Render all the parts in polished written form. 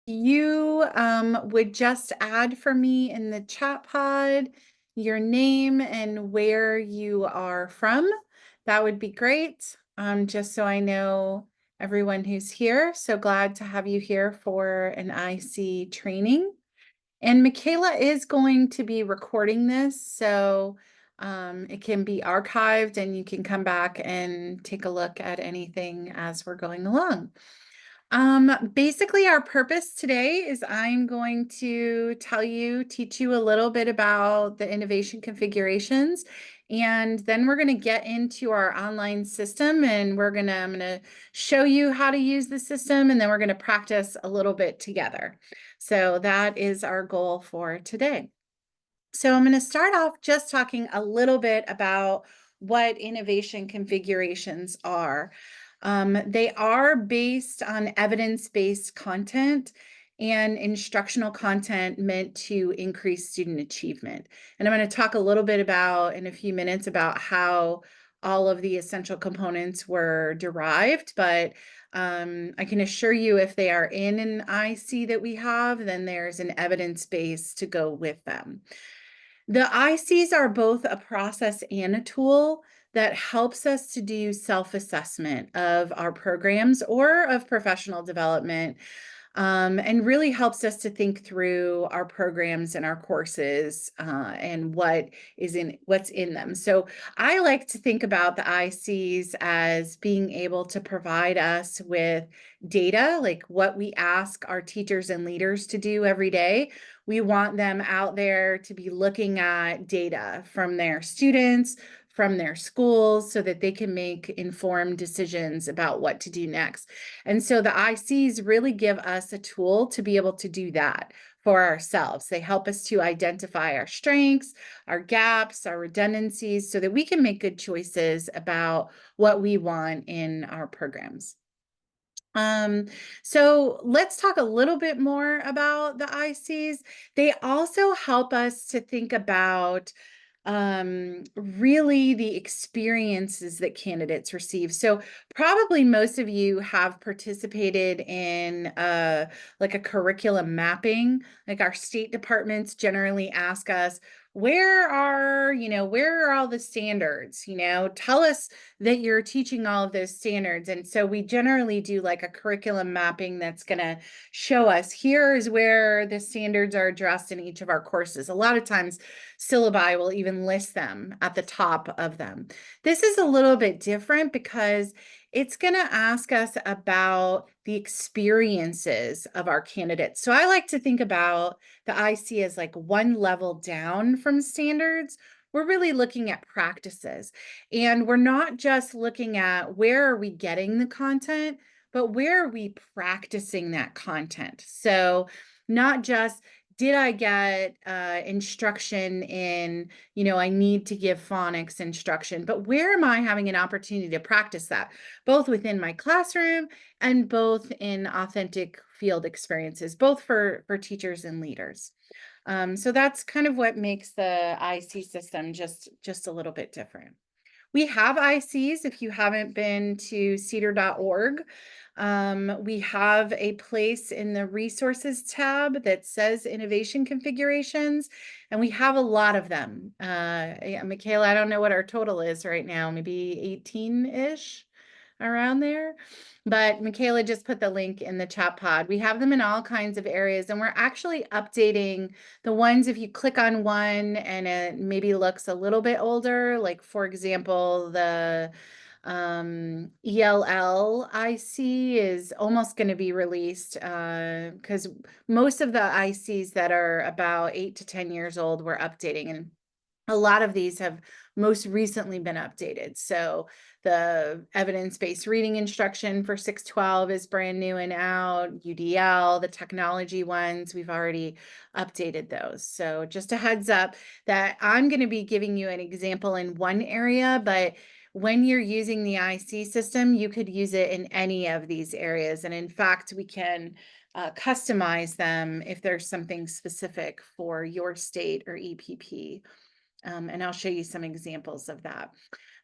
you would just add for me in the chat pod your name and where you are from, that would be great. Just so I know everyone who's here. So glad to have you here for an IC training. And Michaela is going to be recording this, so it can be archived and you can come back and take a look at anything as we're going along. Basically, our purpose today is I'm going to teach you a little bit about the innovation configurations, and then we're going to get into our online system and I'm going to show you how to use the system, and then we're going to practice a little bit together. So that is our goal for today. So I'm going to start off just talking a little bit about what innovation configurations are. They are based on evidence-based content and instructional content meant to increase student achievement. And I'm going to talk a little bit about in a few minutes about how all of the essential components were derived, but I can assure you if they are in an IC that we have, then there's an evidence base to go with them. The ICs are both a process and a tool that helps us to do self-assessment of our programs or of professional development, and really helps us to think through our programs and our courses and what's in them. So I like to think about the ICs as being able to provide us with data, like what we ask our teachers and leaders to do every day. We want them out there to be looking at data from their students, from their schools, so that they can make informed decisions about what to do next. And so the ICs really give us a tool to be able to do that for ourselves. They help us to identify our strengths, our gaps, our redundancies, so that we can make good choices about what we want in our programs. So let's talk a little bit more about the ICs. They also help us to think about really the experiences that candidates receive. So probably most of you have participated in like a curriculum mapping. Like our state departments generally ask us, where are all the standards? Tell us that you're teaching all of those standards. And so we generally do like a curriculum mapping that's going to show us here is where the standards are addressed in each of our courses. A lot of times syllabi will even list them at the top of them. This is a little bit different because it's going to ask us about the experiences of our candidates. So I like to think about the IC as like one level down from standards. We're really looking at practices, and we're not just looking at where are we getting the content, but where are we practicing that content? So not just did I get instruction in, I need to give phonics instruction, but where am I having an opportunity to practice that, both within my classroom and both in authentic field experiences, both for teachers and leaders. So that's kind of what makes the IC system just a little bit different. We have ICs. If you haven't been to CEEDAR.org, we have a place in the resources tab that says innovation configurations, and we have a lot of them. Yeah, Michaela, I don't know what our total is right now, maybe 18-ish around there. But Michaela just put the link in the chat pod. We have them in all kinds of areas, and we're actually updating the ones. If you click on one and it maybe looks a little bit older, like for example, the ELL IC is almost going to be released because most of the ICs that are about 8 to 10 years old we're updating, and a lot of these have most recently been updated. So the evidence-based reading instruction for 612 is brand new and out. UDL, the technology ones, we've already updated those. So just a heads up that I'm going to be giving you an example in one area, but when you're using the IC system, you could use it in any of these areas. And in fact, we can customize them if there's something specific for your state or EPP. And I'll show you some examples of that.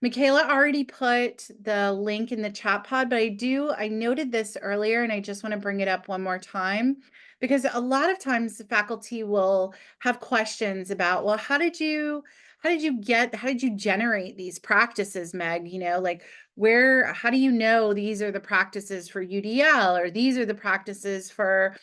Michaela already put the link in the chat pod, but I noted this earlier and I just want to bring it up one more time because a lot of times the faculty will have questions about, well, how did you generate these practices, Meg? Like how do you know these are the practices for UDL or these are the practices for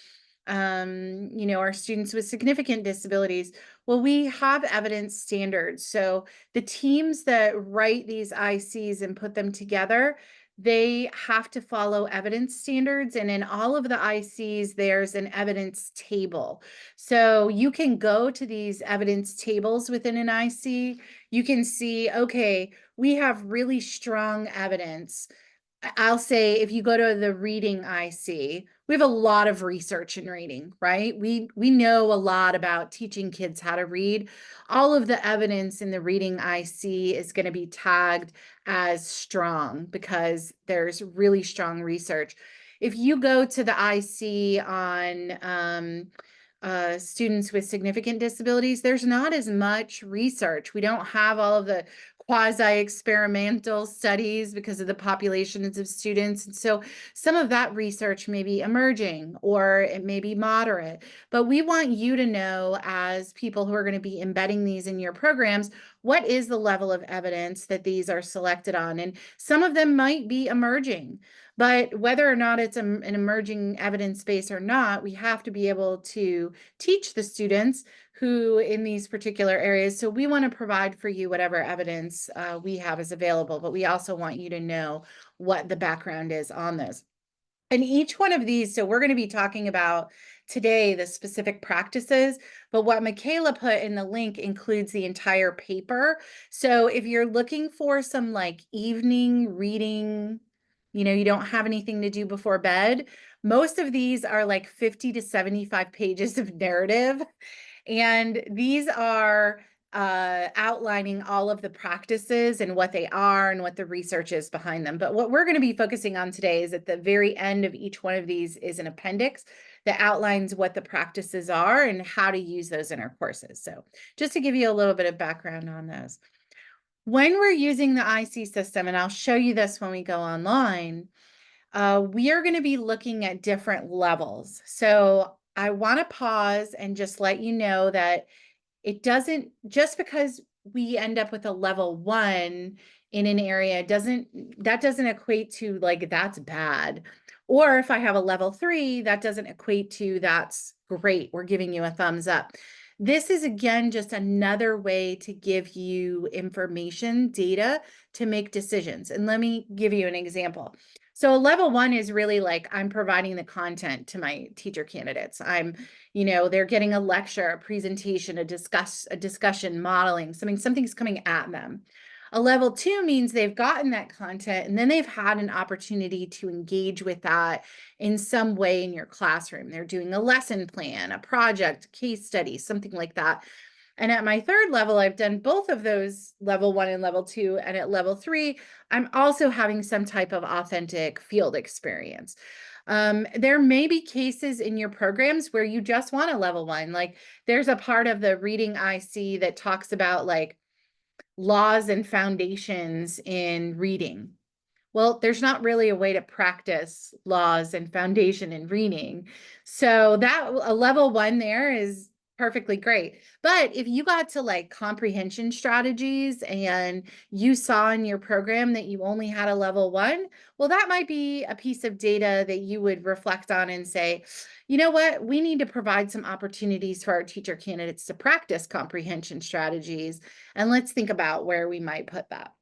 our students with significant disabilities? Well, we have evidence standards. So the teams that write these ICs and put them together, they have to follow evidence standards. And in all of the ICs, there's an evidence table. So you can go to these evidence tables within an IC. You can see, okay, we have really strong evidence. I'll say if you go to the reading IC, we have a lot of research in reading, right? We know a lot about teaching kids how to read. All of the evidence in the reading IC is going to be tagged as strong because there's really strong research. If you go to the IC on students with significant disabilities, there's not as much research. We don't have all of the quasi-experimental studies because of the populations of students. And so some of that research may be emerging or it may be moderate, but we want you to know as people who are going to be embedding these in your programs, what is the level of evidence that these are selected on? And some of them might be emerging, but whether or not it's an emerging evidence base or not, we have to be able to teach the students who in these particular areas. So we want to provide for you whatever evidence we have is available, but we also want you to know what the background is on those. And each one of these, so we're going to be talking about today the specific practices, but what Michaela put in the link includes the entire paper. So if you're looking for some like evening reading, you don't have anything to do before bed, most of these are like 50 to 75 pages of narrative. And these are outlining all of the practices and what they are and what the research is behind them. But what we're going to be focusing on today is at the very end of each one of these is an appendix that outlines what the practices are and how to use those in our courses. So just to give you a little bit of background on those. When we're using the IC system, and I'll show you this when we go online, we are going to be looking at different levels. So I want to pause and just let you know that it doesn't, just because we end up with a level 1 in an area that doesn't equate to like that's bad. Or if I have a level 3, that doesn't equate to that's great, we're giving you a thumbs up. This is again just another way to give you information, data to make decisions. And let me give you an example. So level 1 is really like I'm providing the content to my teacher candidates. They're getting a lecture, a presentation, a discussion, modeling, something's coming at them. A level 2 means they've gotten that content and then they've had an opportunity to engage with that in some way in your classroom. They're doing a lesson plan, a project, case study, something like that. And at my 3rd level, I've done both of those, level 1 and level 2. And at level 3, I'm also having some type of authentic field experience. There may be cases in your programs where you just want a level 1. Like there's a part of the reading IC that talks about like laws and foundations in reading. Well, there's not really a way to practice laws and foundation in reading. So that a level 1 there is perfectly great. But if you got to like comprehension strategies and you saw in your program that you only had a level 1, well, that might be a piece of data that you would reflect on and say, you know what, we need to provide some opportunities for our teacher candidates to practice comprehension strategies. And let's think about where we might put that.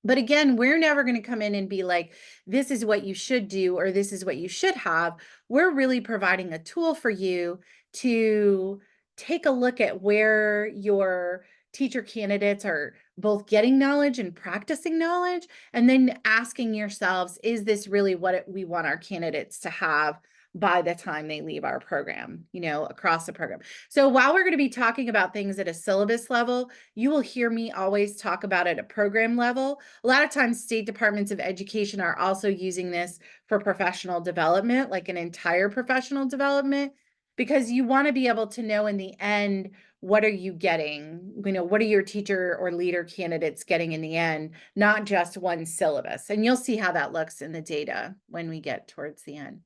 But again, we're never going to come in and be like, this is what you should do, or this is what you should have. We're really providing a tool for you to take a look at where your teacher candidates are both getting knowledge and practicing knowledge, and then asking yourselves, is this really what we want our candidates to have by the time they leave our program, across the program. So while we're going to be talking about things at a syllabus level, you will hear me always talk about at a program level. A lot of times state departments of education are also using this for professional development, like an entire professional development, because you want to be able to know in the end what are you getting? What are your teacher or leader candidates getting in the end, not just one syllabus. And you'll see how that looks in the data when we get towards the end.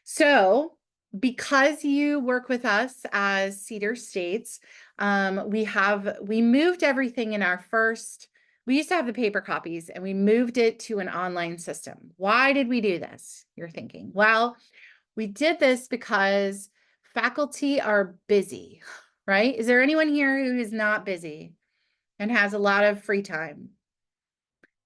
So because you work with us as CEEDAR states, we moved everything in our first, we used to have the paper copies and we moved it to an online system. Why did we do this? You're thinking, well, we did this because faculty are busy, right? Is there anyone here who is not busy and has a lot of free time?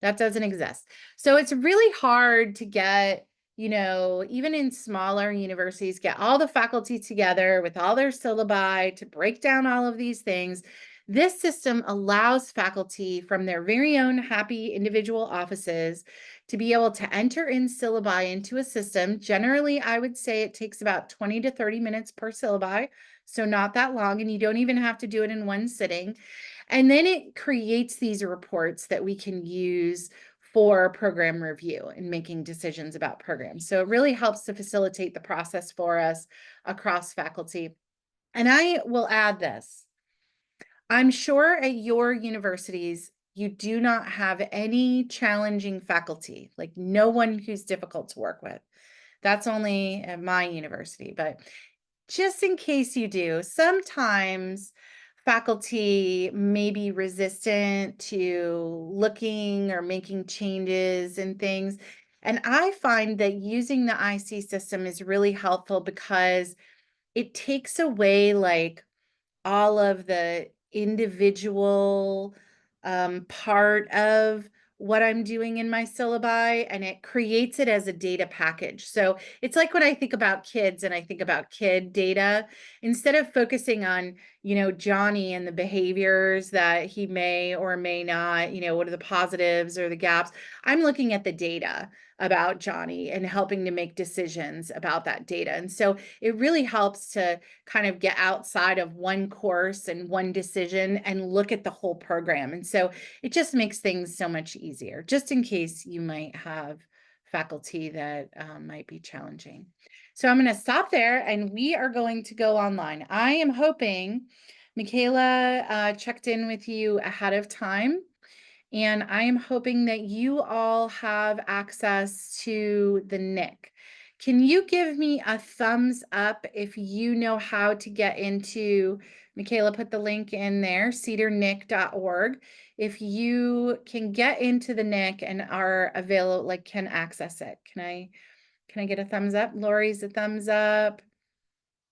That doesn't exist. So it's really hard to get, even in smaller universities, get all the faculty together with all their syllabi to break down all of these things. This system allows faculty from their very own happy individual offices to be able to enter in syllabi into a system. Generally, I would say it takes about 20 to 30 minutes per syllabi, so not that long, and you don't even have to do it in one sitting. And then it creates these reports that we can use for program review and making decisions about programs. So it really helps to facilitate the process for us across faculty. And I will add this. I'm sure at your universities, you do not have any challenging faculty, like no one who's difficult to work with. That's only at my university, but just in case you do, sometimes faculty may be resistant to looking or making changes and things. And I find that using the IC system is really helpful because it takes away like all of the individual part of what I'm doing in my syllabi, and it creates it as a data package. So it's like when I think about kids and I think about kid data, instead of focusing on, Johnny and the behaviors that he may or may not, what are the positives or the gaps, I'm looking at the data about Johnny and helping to make decisions about that data. And so it really helps to kind of get outside of one course and one decision and look at the whole program. And so it just makes things so much easier, just in case you might have faculty that might be challenging. So I'm going to stop there and we are going to go online. I am hoping Michaela checked in with you ahead of time. And I am hoping that you all have access to the NIC. Can you give me a thumbs up if you know how to get into, Michaela put the link in there, cedarnic.org. If you can get into the NIC and are available, like can access it. Can I get a thumbs up? Lori's a thumbs up.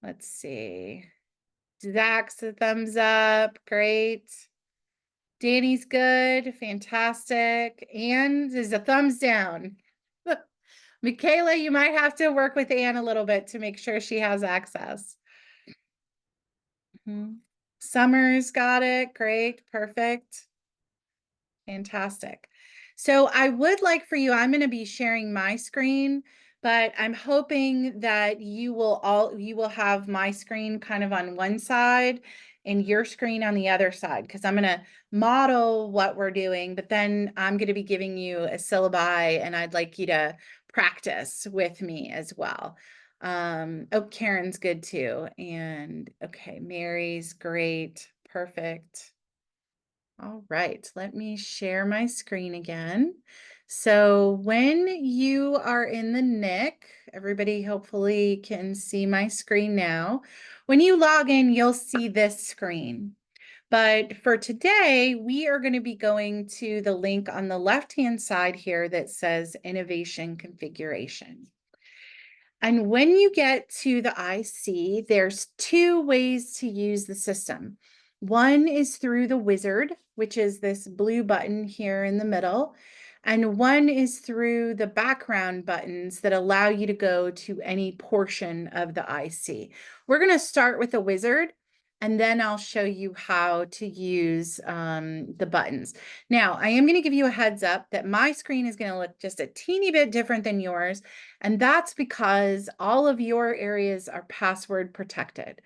Let's see. Zach's a thumbs up. Great. Danny's good, fantastic. Anne is a thumbs down. Michaela, you might have to work with Anne a little bit to make sure she has access. Summer's got it, great, perfect. Fantastic. So I would like for you, I'm going to be sharing my screen, but I'm hoping that you will have my screen kind of on one side and your screen on the other side, because I'm going to model what we're doing, but then I'm going to be giving you a syllabi and I'd like you to practice with me as well. Oh, Karen's good too. And okay, Mary's great. Perfect. All right, let me share my screen again. So when you are in the NIC, everybody hopefully can see my screen now. When you log in, you'll see this screen. But for today, we are going to be going to the link on the left-hand side here that says Innovation Configuration. And when you get to the IC, there's two ways to use the system. One is through the wizard, which is this blue button here in the middle. And one is through the background buttons that allow you to go to any portion of the IC. We're going to start with a wizard, and then I'll show you how to use the buttons. Now, I am going to give you a heads up that my screen is going to look just a teeny bit different than yours, and that's because all of your areas are password protected.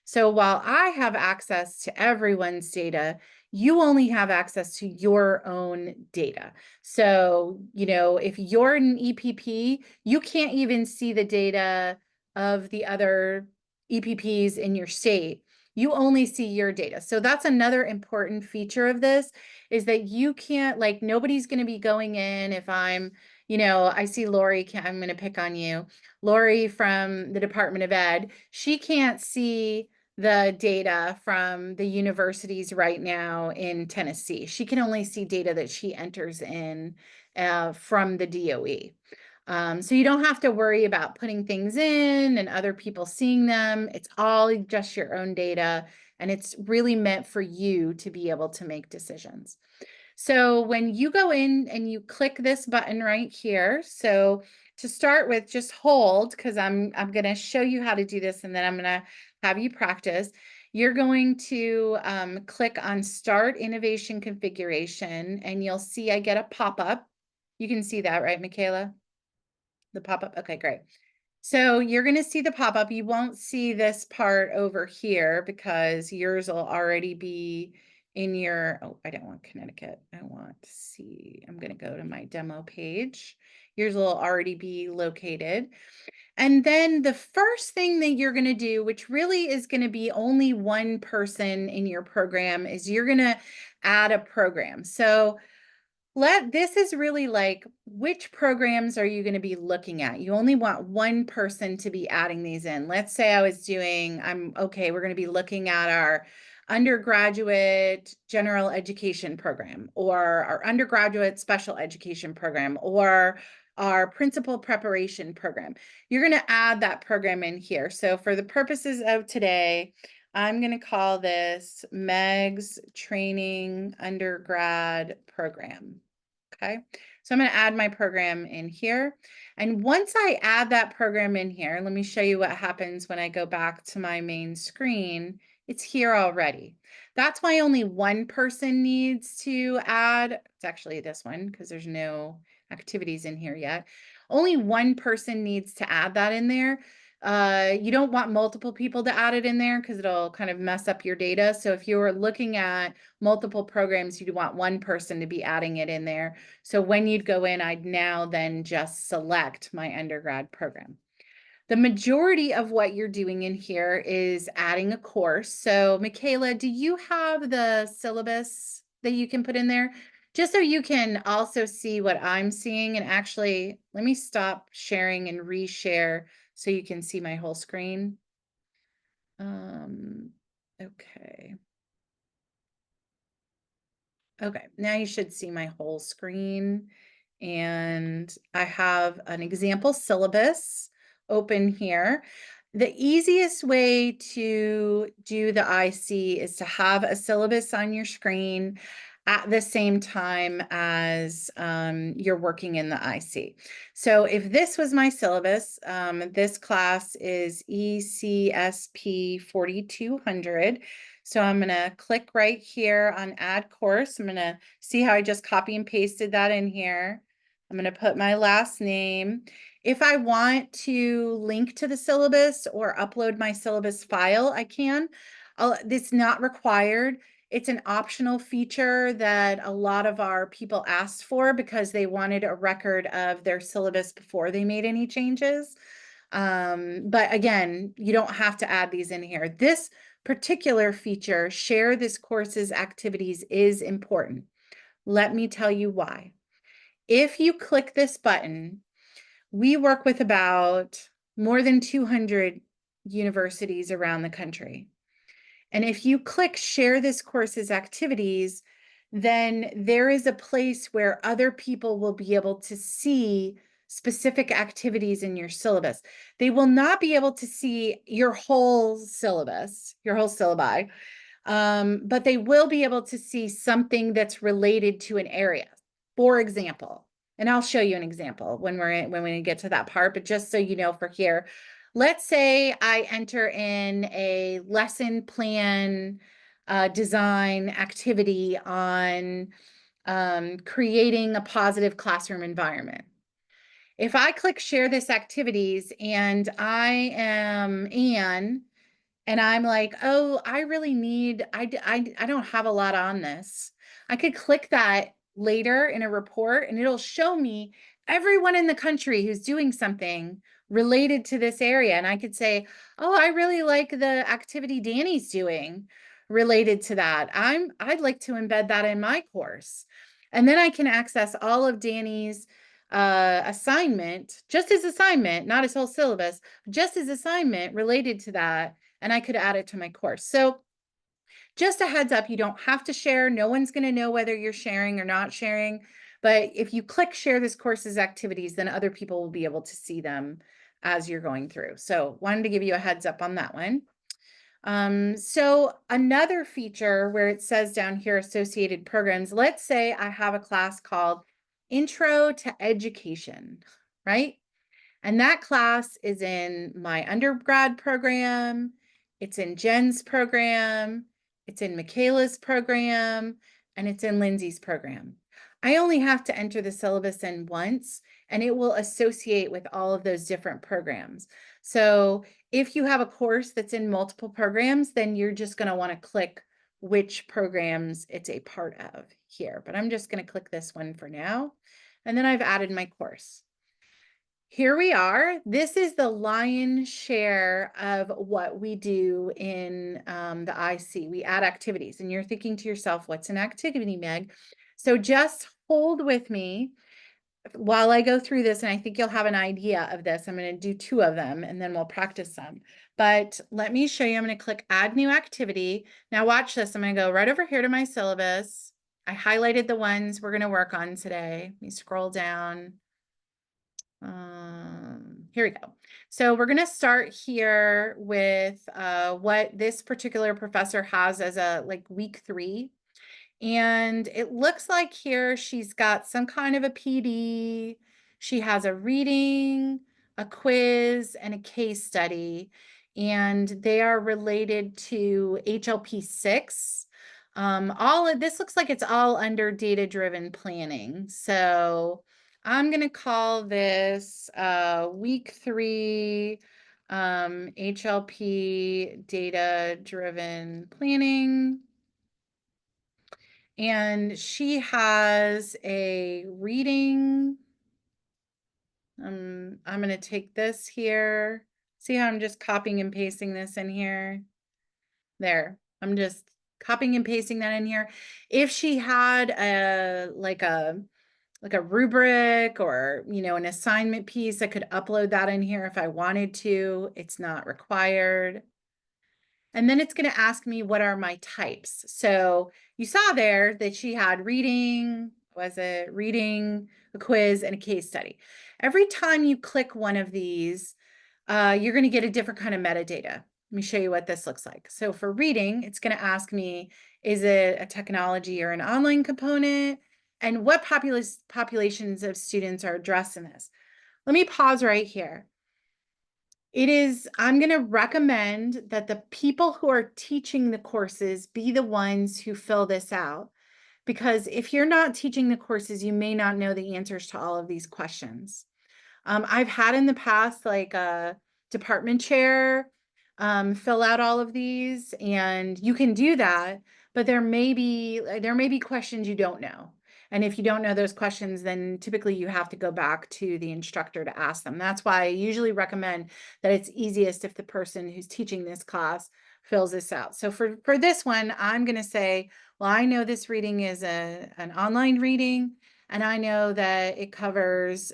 So while I have access to everyone's data, you only have access to your own data. So, if you're an EPP, you can't even see the data of the other EPPs in your state. You only see your data. So that's another important feature of this, is that you can't, like, nobody's going to be going in if I'm, I see Lori, I'm going to pick on you. Lori from the Department of Ed, she can't see the data from the universities right now in Tennessee. She can only see data that she enters in from the DOE. So you don't have to worry about putting things in and other people seeing them. It's all just your own data, and it's really meant for you to be able to make decisions. So when you go in and you click this button right here, so to start with, just hold, because I'm going to show you how to do this, and then I'm going to have you practice. You're going to click on Start Innovation Configuration, and you'll see I get a pop-up. You can see that, right, Michaela? The pop-up? Okay, great. So you're going to see the pop-up. You won't see this part over here because yours will already be in your, oh, I don't want Connecticut. I want to see, I'm going to go to my demo page. Yours will already be located. And then the first thing that you're going to do, which really is going to be only one person in your program, is you're going to add a program. So this is really like, which programs are you going to be looking at? You only want one person to be adding these in. Let's say I was doing, we're going to be looking at our undergraduate general education program, or our undergraduate special education program, or our principal preparation program. You're going to add that program in here. So for the purposes of today, I'm going to call this Meg's Training Undergrad Program. Okay, so I'm going to add my program in here. And once I add that program in here, let me show you what happens when I go back to my main screen. It's here already. That's why only one person needs to add. It's actually this one because there's no activities in here yet. Only one person needs to add that in there. You don't want multiple people to add it in there because it'll kind of mess up your data. So if you're looking at multiple programs, you'd want one person to be adding it in there. So when you'd go in, I'd now then just select my undergrad program. The majority of what you're doing in here is adding a course. So Michaela, do you have the syllabus that you can put in there? Just so you can also see what I'm seeing. And actually, let me stop sharing and reshare so you can see my whole screen. Okay. Okay, now you should see my whole screen. And I have an example syllabus open here. The easiest way to do the IC is to have a syllabus on your screen at the same time as you're working in the IC. So if this was my syllabus, this class is ECSP 4200. So I'm going to click right here on add course. I'm going to see how I just copy and pasted that in here. I'm going to put my last name. If I want to link to the syllabus or upload my syllabus file, I can. It's not required. It's an optional feature that a lot of our people asked for because they wanted a record of their syllabus before they made any changes. But again, you don't have to add these in here. This particular feature, share this course's activities, is important. Let me tell you why. If you click this button, we work with about more than 200 universities around the country. And if you click share this course's activities, then there is a place where other people will be able to see specific activities in your syllabus. They will not be able to see your whole syllabus, your whole syllabi, but they will be able to see something that's related to an area. For example, and I'll show you an example when we get to that part, but just so you know for here, let's say I enter in a lesson plan design activity on creating a positive classroom environment. If I click share this activities and I am Anne, and I'm like, oh, I really need, I don't have a lot on this. I could click that later in a report and it'll show me everyone in the country who's doing something related to this area. And I could say, oh, I really like the activity Danny's doing related to that. I'd like to embed that in my course. And then I can access all of Danny's assignment, just his assignment, not his whole syllabus, just his assignment related to that. And I could add it to my course. So just a heads up, you don't have to share. No one's going to know whether you're sharing or not sharing. But if you click share this course's activities, then other people will be able to see them as you're going through. So wanted to give you a heads up on that one. So another feature where it says down here, associated programs, let's say I have a class called Intro to Education, right? And that class is in my undergrad program, it's in Jen's program, it's in Michaela's program, and it's in Lindsay's program. I only have to enter the syllabus in once, and it will associate with all of those different programs. So if you have a course that's in multiple programs, then you're just going to want to click which programs it's a part of here. But I'm just going to click this one for now. And then I've added my course. Here we are. This is the lion's share of what we do in the IC. We add activities, and you're thinking to yourself, what's an activity, Meg? So just hold with me while I go through this, and I think you'll have an idea of this. I'm going to do 2 of them, and then we'll practice some. But let me show you. I'm going to click Add New Activity. Now watch this. I'm going to go right over here to my syllabus. I highlighted the ones we're going to work on today. Let me scroll down. Here we go. So we're going to start here with what this particular professor has as a week 3. And it looks like here she's got some kind of a PD. She has a reading, a quiz, and a case study. And they are related to HLP 6. All of this looks like it's all under data-driven planning. So I'm going to call this week 3 HLP data-driven planning. And she has a reading. I'm going to take this here. See how I'm just copying and pasting this in here? There. I'm just copying and pasting that in here. If she had a like a rubric or, an assignment piece, I could upload that in here if I wanted to. It's not required. And then it's going to ask me what are my types. So you saw there that she had reading, a quiz, and a case study. Every time you click one of these, you're going to get a different kind of metadata. Let me show you what this looks like. So for reading, it's going to ask me, is it a technology or an online component? And what populations of students are addressed in this? Let me pause right here. I'm going to recommend that the people who are teaching the courses be the ones who fill this out. Because if you're not teaching the courses, you may not know the answers to all of these questions. I've had in the past a department chair fill out all of these, and you can do that, but there may be questions you don't know. And if you don't know those questions, then typically you have to go back to the instructor to ask them. That's why I usually recommend that it's easiest if the person who's teaching this class fills this out. So for this one, I'm going to say, well, I know this reading is an online reading, and I know that it covers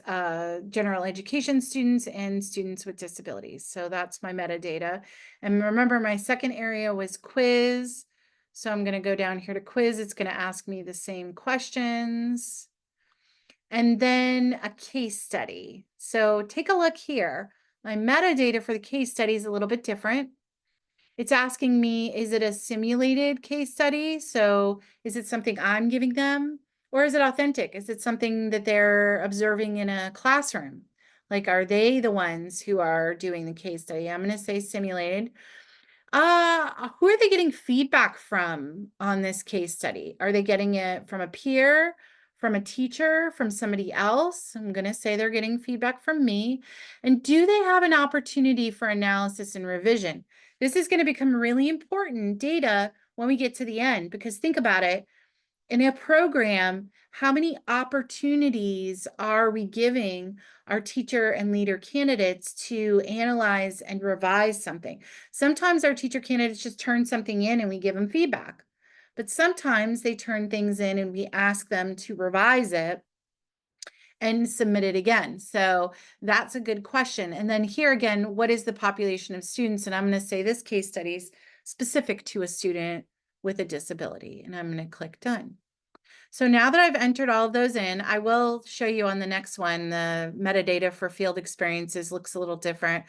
general education students and students with disabilities. So that's my metadata. And remember, my second area was quiz. So I'm going to go down here to quiz. It's going to ask me the same questions. And then a case study. So take a look here. My metadata for the case study is a little bit different. It's asking me, is it a simulated case study? So is it something I'm giving them? Or is it authentic? Is it something that they're observing in a classroom? Like, are they the ones who are doing the case study? I'm going to say simulated. Who are they getting feedback from on this case study? Are they getting it from a peer, from a teacher, from somebody else? I'm going to say they're getting feedback from me. And do they have an opportunity for analysis and revision? This is going to become really important data when we get to the end, because think about it. in a program, how many opportunities are we giving our teacher and leader candidates to analyze and revise something? Sometimes our teacher candidates just turn something in and we give them feedback. But sometimes they turn things in and we ask them to revise it and submit it again. So that's a good question. And then here again, what is the population of students? And I'm going to say this case study is specific to a student with a disability. And I'm going to click done. So now that I've entered all of those in, I will show you on the next one, the metadata for field experiences looks a little different.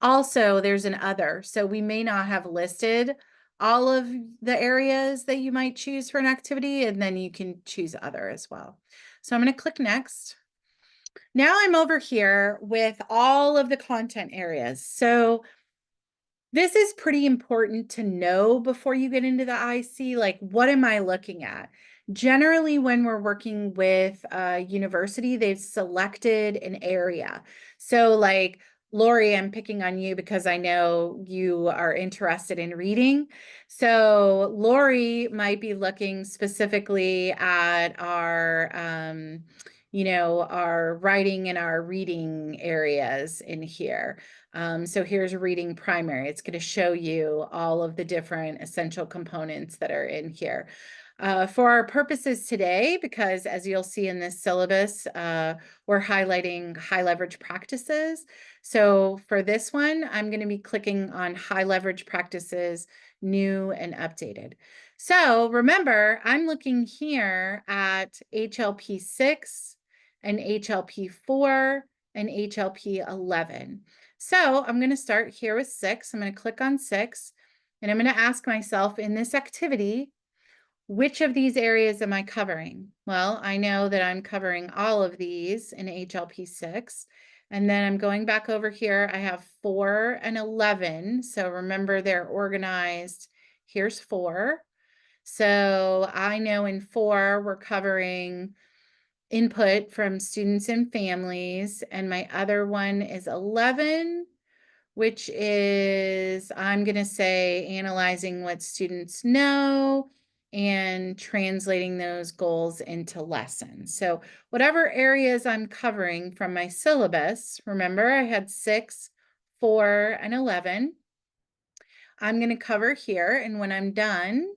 Also, there's an other. So we may not have listed all of the areas that you might choose for an activity, and then you can choose other as well. So I'm going to click next. Now I'm over here with all of the content areas. So this is pretty important to know before you get into the IC, like what am I looking at? Generally, when we're working with a university, they've selected an area. So like, Lori, I'm picking on you because I know you are interested in reading. So Lori might be looking specifically at our, our writing and our reading areas in here. So here's reading primary. It's going to show you all of the different essential components that are in here. For our purposes today, because as you'll see in this syllabus, we're highlighting high leverage practices. So for this one, I'm going to be clicking on high leverage practices, new and updated. So remember, I'm looking here at HLP 6 and HLP 4 and HLP 11. So I'm going to start here with 6. I'm going to click on 6, and I'm going to ask myself in this activity, which of these areas am I covering? Well, I know that I'm covering all of these in HLP 6. And then I'm going back over here. I have 4 and 11. So remember, they're organized. Here's 4. So I know in 4, we're covering input from students and families. And my other one is 11, which is, I'm going to say, analyzing what students know and translating those goals into lessons. So whatever areas I'm covering from my syllabus, remember I had 6, 4, and 11, I'm going to cover here. And when I'm done,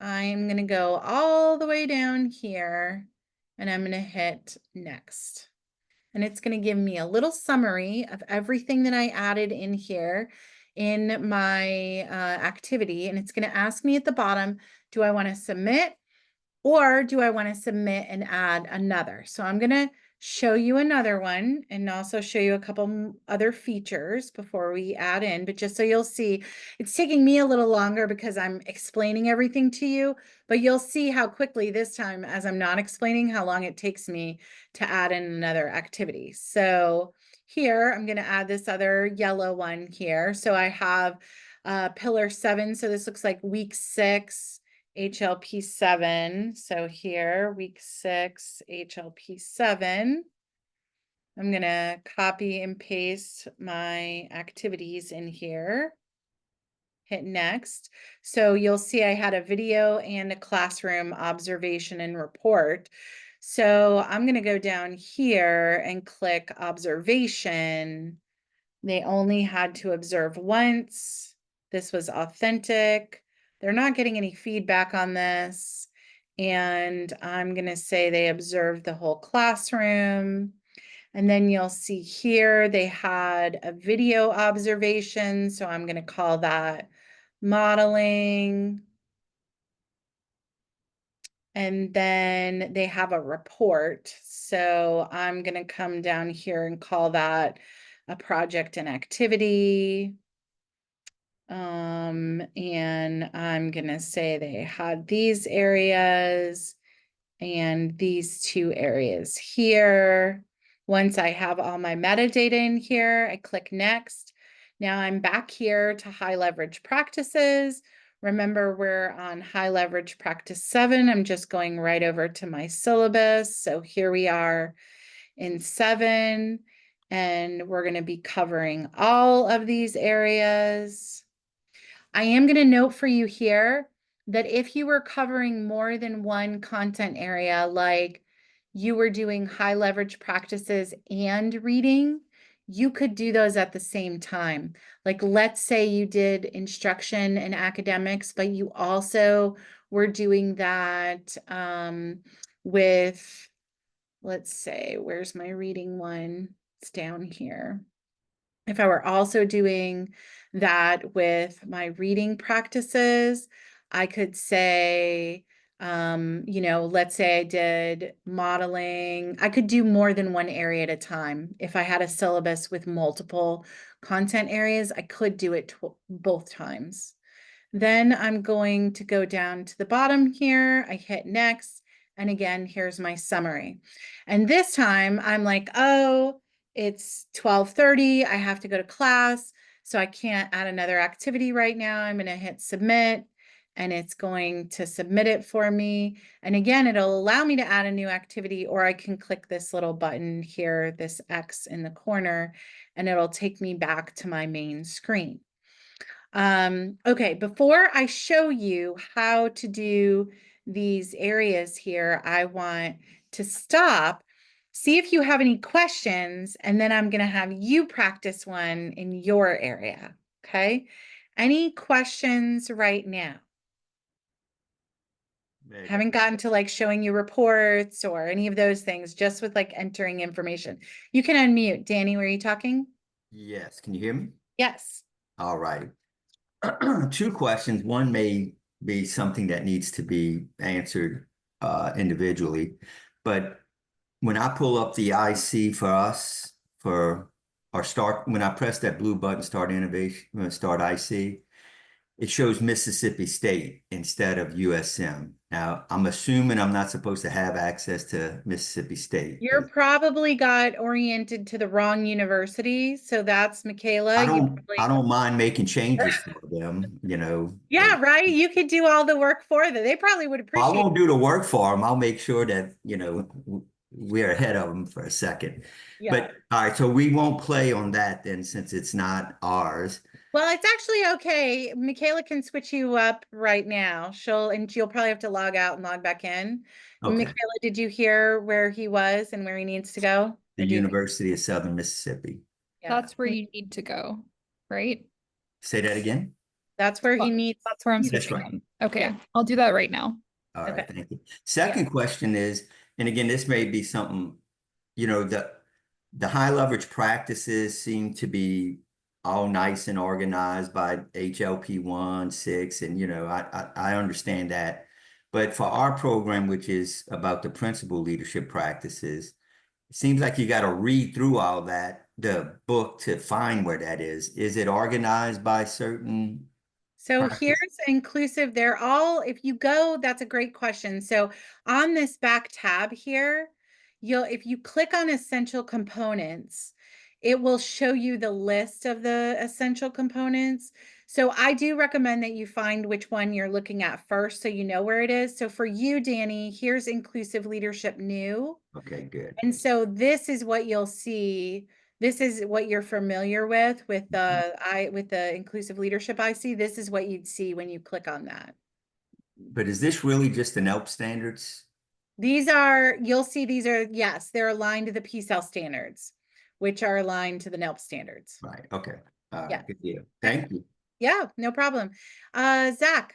I'm going to go all the way down here and I'm going to hit next. And it's going to give me a little summary of everything that I added in here in my activity. And it's going to ask me at the bottom, do I want to submit or do I want to submit and add another? So I'm going to show you another one and also show you a couple other features before we add in, but just so you'll see, it's taking me a little longer because I'm explaining everything to you, but you'll see how quickly this time, as I'm not explaining, how long it takes me to add in another activity. So here, I'm going to add this other yellow one here. So I have pillar 7. So this looks like week 6, HLP 7. So here, week 6, HLP 7. I'm going to copy and paste my activities in here. Hit next. So you'll see I had a video and a classroom observation and report. So I'm going to go down here and click observation. They only had to observe once. This was authentic. They're not getting any feedback on this. And I'm going to say they observed the whole classroom. And then you'll see here they had a video observation. So I'm going to call that modeling. And then they have a report. So I'm going to come down here and call that a project and activity. And I'm going to say they had these areas and these 2 areas here. Once I have all my metadata in here, I click next. Now I'm back here to high leverage practices. Remember, we're on high leverage practice 7. I'm just going right over to my syllabus. So here we are in 7, and we're going to be covering all of these areas. I am going to note for you here that if you were covering more than one content area, like you were doing high leverage practices and reading, you could do those at the same time. Like, let's say you did instruction and academics, but you also were doing that with, let's say, where's my reading one? It's down here. If I were also doing that with my reading practices, I could say, let's say I did modeling. I could do more than one area at a time. If I had a syllabus with multiple content areas, I could do it both times. Then I'm going to go down to the bottom here. I hit next. And again, here's my summary. And this time I'm like, oh, it's 12:30. I have to go to class. So I can't add another activity right now. I'm going to hit submit and it's going to submit it for me. And again, it'll allow me to add a new activity, or I can click this little button here, this X in the corner, and it'll take me back to my main screen. Okay, before I show you how to do these areas here, I want to stop, see if you have any questions, and then I'm going to have you practice one in your area. Okay, any questions right now? Haven't gotten to like showing you reports or any of those things, just with like entering information. You can unmute. Danny, were you talking? Yes, can you hear me? Yes. All right. Two questions. One may be something that needs to be answered individually, but when I pull up the IC for us for our start, when I press that blue button, start innovation, start IC, it shows Mississippi State instead of USM. Now, I'm assuming I'm not supposed to have access to Mississippi State. You're probably got oriented to the wrong university. So that's Michaela. You I probably, don't mind making changes for them, yeah, right. You could do all the work for them. They probably would I appreciate won't do the work for them. I'll make sure that, we're ahead of them for a second. it. Yeah. But all right, so we won't play on that then since it's not ours. Well, it's actually okay. Michaela can switch you up right now. You'll probably have to log out and log back in. Okay. Michaela, did you hear where he was and where he needs to go? The Or do you, University of Southern Mississippi. yeah, That's where you need to go, right? Say that again? that's where he Well, needs. That's where I'm That's switching right. him. Okay, Yeah. I'll do that right now. All right, Okay. thank you. Second question is, and again, this may be something, the high leverage practices seem to be all nice and organized by HLP 1, 6, and I understand that. But for our program, which is about the principal leadership practices, it seems like you got to read through all that, the book, to find where that is. Is it organized by certain So practice? here's inclusive. They're all, if you go, that's a great question. So on this back tab here, if you click on essential components, it will show you the list of the essential components. So I do recommend that you find which one you're looking at first so you know where it is. So for you, Danny, here's inclusive leadership new. Okay, good. And so this is what you'll see. This is what you're familiar with the inclusive leadership IC. This is what you'd see when you click on that. But is this really just the NELP standards? You'll see these are, yes, they're aligned to the PCEL standards, which are aligned to the NELP standards. Right. Okay. Yeah. Good deal. Thank you. Yeah, no problem. Zach.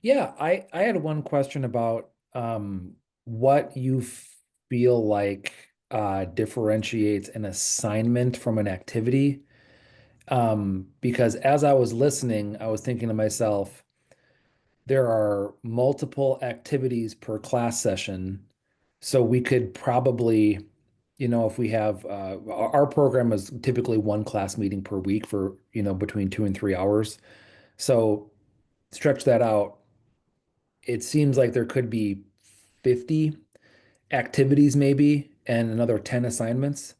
Yeah, I had one question about what you feel like differentiates an assignment from an activity. Because as I was listening, I was thinking to myself, there are multiple activities per class session. So we could probably, if we have our program is typically one class meeting per week for, between 2 and 3 hours. So stretch that out. It seems like there could be 50 activities maybe and another 10 assignments.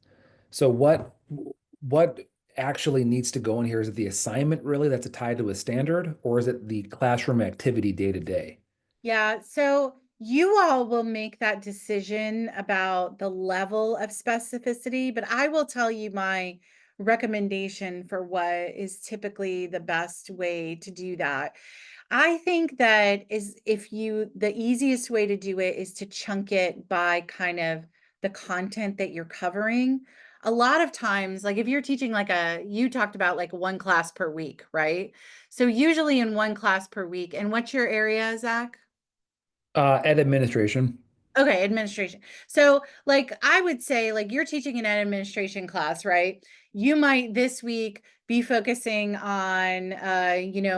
So what actually needs to go in here? Is it the assignment really that's tied to a standard, or is it the classroom activity day to day? Yeah, so you all will make that decision about the level of specificity, but I will tell you my recommendation for what is typically the best way to do that. I think that the easiest way to do it is to chunk it by kind of the content that you're covering. A lot of times, like if you're teaching you talked about like one class per week, right? So usually in one class per week, and what's your area, Zach? Ed administration. Okay, administration. So, like, I would say, like, you're teaching an administration class, right? You might this week be focusing on,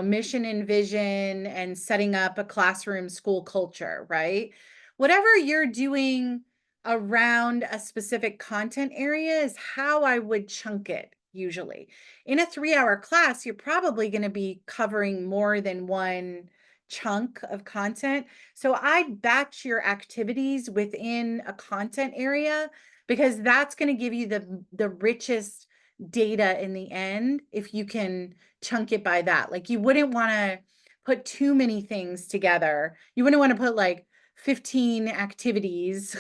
mission and vision and setting up a classroom school culture, right? Whatever you're doing around a specific content area is how I would chunk it usually. In a 3-hour class, you're probably going to be covering more than one chunk of content. So I'd batch your activities within a content area because that's going to give you the richest data in the end if you can chunk it by that. Like you wouldn't want to put too many things together. You wouldn't want to put like 15 activities,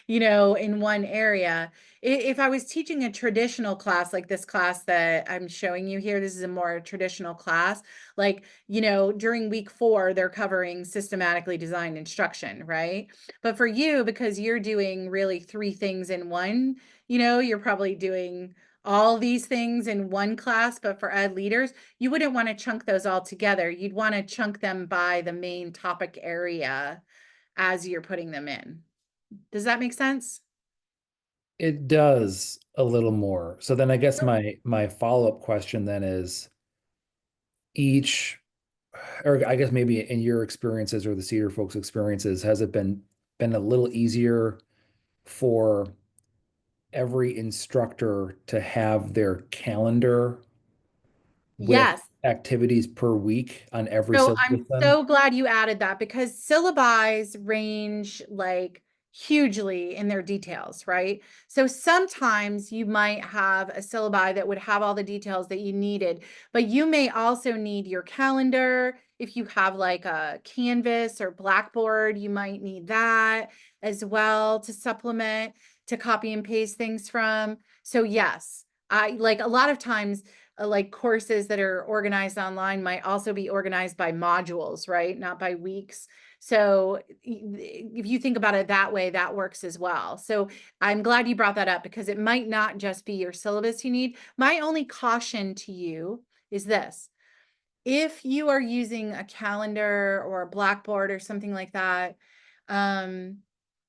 in one area. If I was teaching a traditional class like this class that I'm showing you here, this is a more traditional class. Like, during week 4, they're covering systematically designed instruction, right? But for you, because you're doing really 3 things in one, you're probably doing all these things in one class, but for ed leaders, you wouldn't want to chunk those all together. You'd want to chunk them by the main topic area as you're putting them in. Does that make sense? It does a little more. So then I guess my follow-up question then is each, or I guess maybe in your experiences or the CEDAR folks' experiences, has it been a little easier for every instructor to have their calendar with Yes. activities per week on every So syllabus I'm then? so glad you added that because syllabi range like hugely in their details, right? So sometimes you might have a syllabi that would have all the details that you needed, but you may also need your calendar. If you have like a Canvas or Blackboard, you might need that as well to supplement, to copy and paste things from. So yes, I like a lot of times like courses that are organized online might also be organized by modules, right? Not by weeks. So if you think about it that way, that works as well. So I'm glad you brought that up because it might not just be your syllabus you need. My only caution to you is this. If you are using a calendar or a Blackboard or something like that,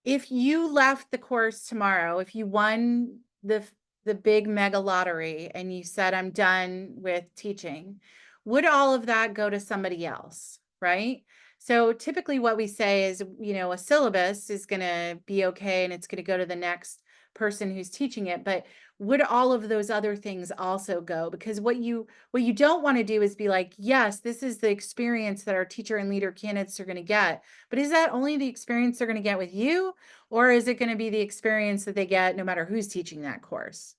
if you left the course tomorrow, if you won the big mega lottery and you said, I'm done with teaching, would all of that go to somebody else, right? So typically what we say is, a syllabus is going to be okay and it's going to go to the next person who's teaching it, but would all of those other things also go? Because what you don't want to do is be like, yes, this is the experience that our teacher and leader candidates are going to get, but is that only the experience they're going to get with you? Or is it going to be the experience that they get no matter who's teaching that course?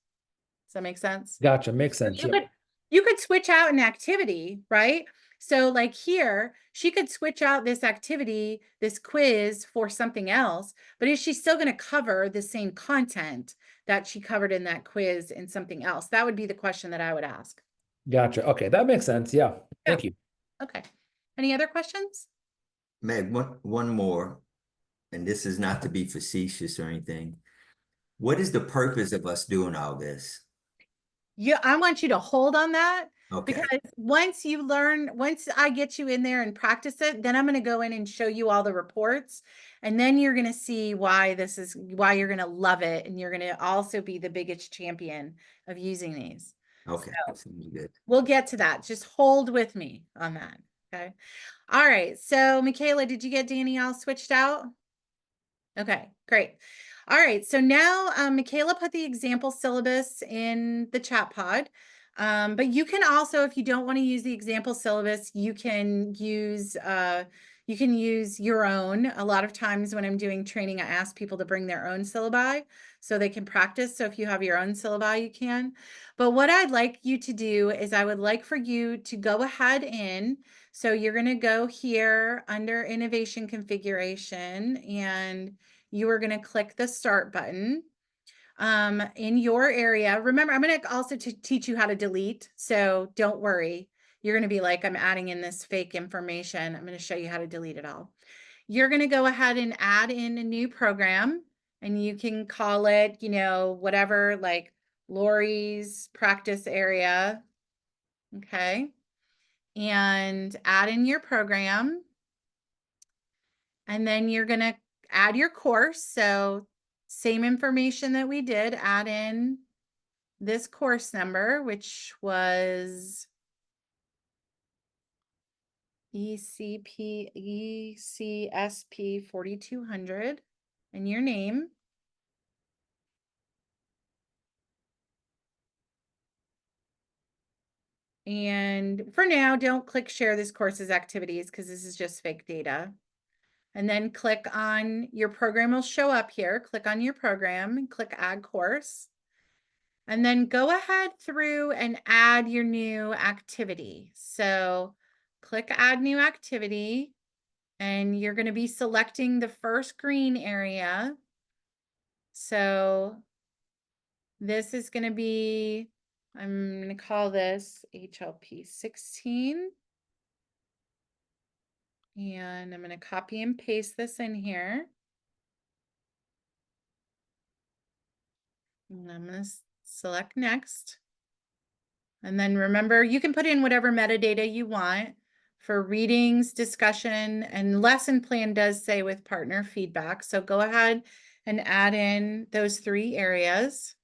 Does that make sense? Gotcha. Makes So sense. you Yeah. could you could switch out an activity, right? So like here, she could switch out this activity, this quiz for something else, but is she still going to cover the same content that she covered in that quiz in something else? That would be the question that I would ask. Gotcha. Okay, that makes sense. Yeah. Yeah. Thank you. Okay. Any other questions? Meg, one more, and this is not to be facetious or anything. What is the purpose of us doing all this? Yeah, I want you to hold on that Okay, because once I get you in there and practice it, then I'm going to go in and show you all the reports. And then you're going to see why you're going to love it. And you're going to also be the biggest champion of using these. okay, So sounds good. we'll get to that. Just hold with me on that. Okay. All right. So Michaela, did you get Danny all switched out? Okay, great. All right, so now Michaela put the example syllabus in the chat pod. But you can also, if you don't want to use the example syllabus, you can use your own. A lot of times when I'm doing training, I ask people to bring their own syllabi so they can practice. So if you have your own syllabi, you can. But what I'd like you to do is I would like for you to go ahead so you're going to go here under innovation configuration and you are going to click the start button. in your area. Remember, I'm going to also teach you how to delete. So don't worry. You're going to be like, I'm adding in this fake information. I'm going to show you how to delete it all. You're going to go ahead and add in a new program, and you can call it, you know, whatever, like Lori's practice area. Okay. And add in your program. And then you're going to add your course. So same information that we did, add in this course number, which was ECSP 4200, and your name. And for now, don't click share this course's activities because this is just fake data. And then click on your program will show up here. Click on your program and click add course. And then go ahead through and add your new activity. So click add new activity, and you're going to be selecting the first green area. So this is going to be, I'm going to call this HLP 16. And I'm going to copy and paste this in here. And I'm going to select next. And then remember, you can put in whatever metadata you want for readings, discussion, and lesson plan does say with partner feedback. So go ahead and add in those 3 areas.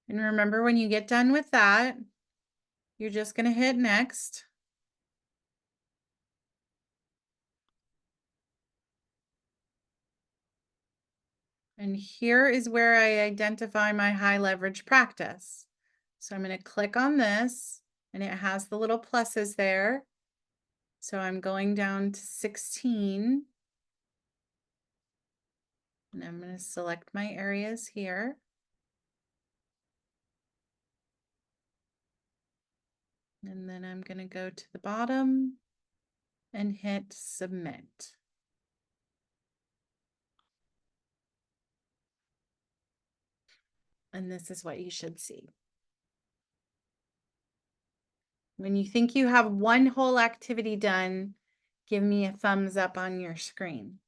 And remember, when you get done with that, you're just going to hit next. And here is where I identify my high leverage practice. So I'm going to click on this, and it has the little pluses there. So I'm going down to 16. And I'm going to select my areas here. And then I'm going to go to the bottom and hit submit. And this is what you should see. When you think you have one whole activity done, give me a thumbs up on your screen.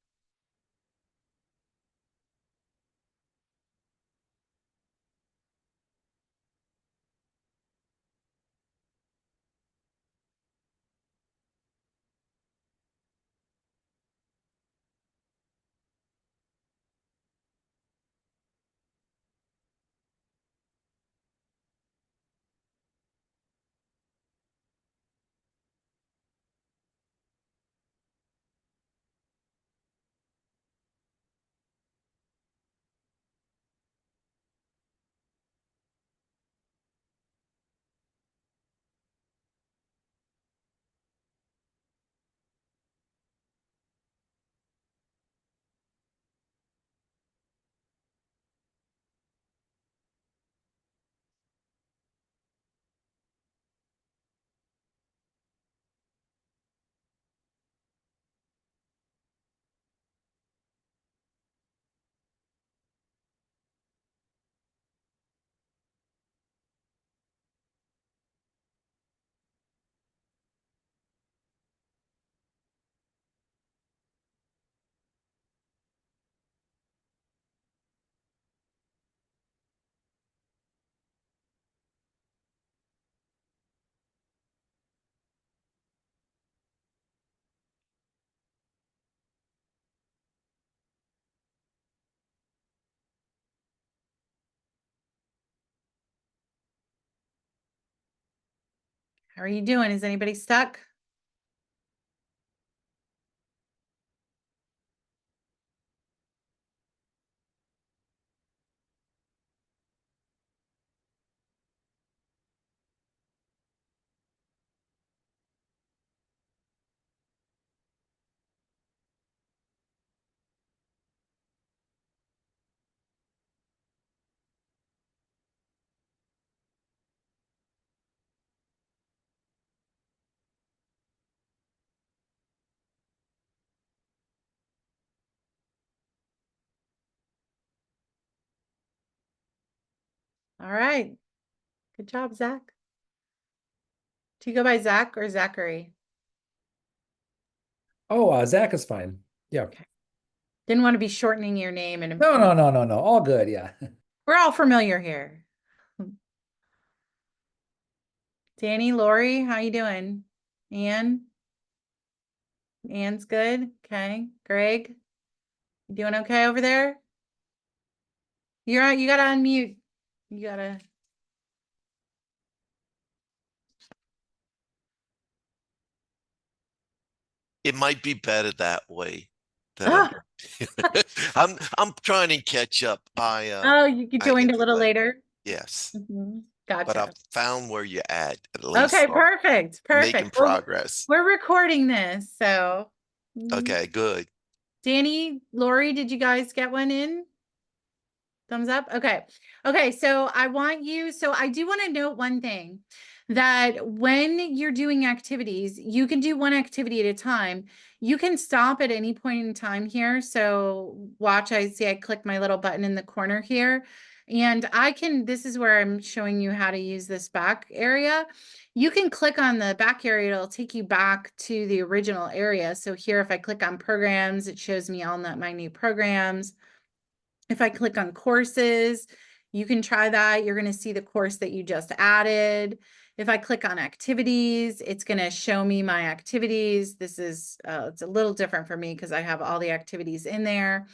How are you doing? Is anybody stuck? All right. Good job, Zach. Do you go by Zach or Zachary? Oh, Zach is fine. Yeah. Okay. Didn't want to be shortening your name and No, no, no, no, no. All good. Yeah. we're all familiar here. Danny, Lori, how you doing? Ann? Ann's good. Okay. Greg, you doing okay over there? You're on, you gotta unmute. You gotta. It might be better that way. That Oh, I'm trying to catch up. oh, you I joined a entered little late. later. Yes, but I've Gotcha. found where you're at least. Okay, So I'm perfect. making Perfect. Well, progress. we're recording this, so. Okay, good. Danny, Lori, did you guys get one in? Thumbs up. Okay. Okay. So I want you, so I do want to note one thing that when you're doing activities, you can do one activity at a time. You can stop at any point in time here. So watch, I see I click my little button in the corner here. And I can, this is where I'm showing you how to use this back area. You can click on the back area, it'll take you back to the original area. So here, if I click on programs, it shows me all my new programs. If I click on courses, you can try that. You're going to see the course that you just added. If I click on activities, it's going to show me my activities. This is, it's a little different for me because I have all the activities in there.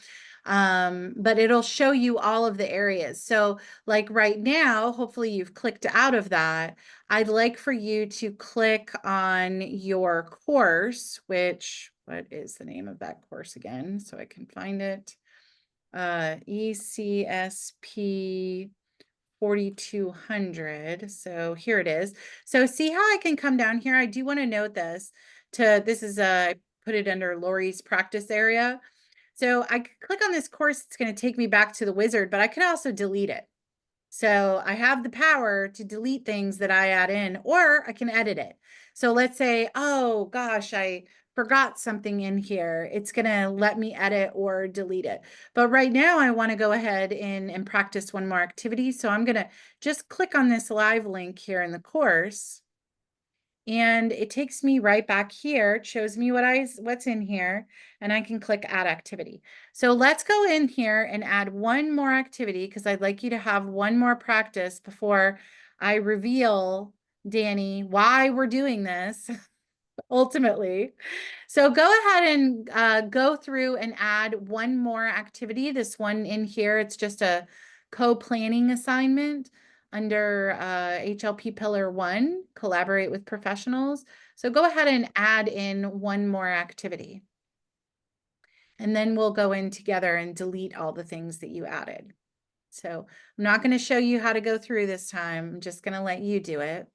But it'll show you all of the areas. So like right now, hopefully you've clicked out of that. I'd like for you to click on your course, which, what is the name of that course again? So I can find it. ECSP 4200. So here it is. So see how I can come down here? I do want to note this this is I put it under Lori's practice area. So I could click on this course. It's going to take me back to the wizard, but I could also delete it. So I have the power to delete things that I add in, or I can edit it. So let's say, oh gosh, I forgot something in here. It's going to let me edit or delete it. But right now I want to go ahead and practice one more activity. So I'm going to just click on this live link here in the course. And it takes me right back here. It shows me what's in here, and I can click add activity. So let's go in here and add one more activity because I'd like you to have one more practice before I reveal, Danny, why we're doing this ultimately. So go ahead and go through and add one more activity. This one in here, it's just a co-planning assignment under HLP Pillar 1, collaborate with professionals. So go ahead and add in one more activity. And then we'll go in together and delete all the things that you added. So I'm not going to show you how to go through this time. I'm just going to let you do it.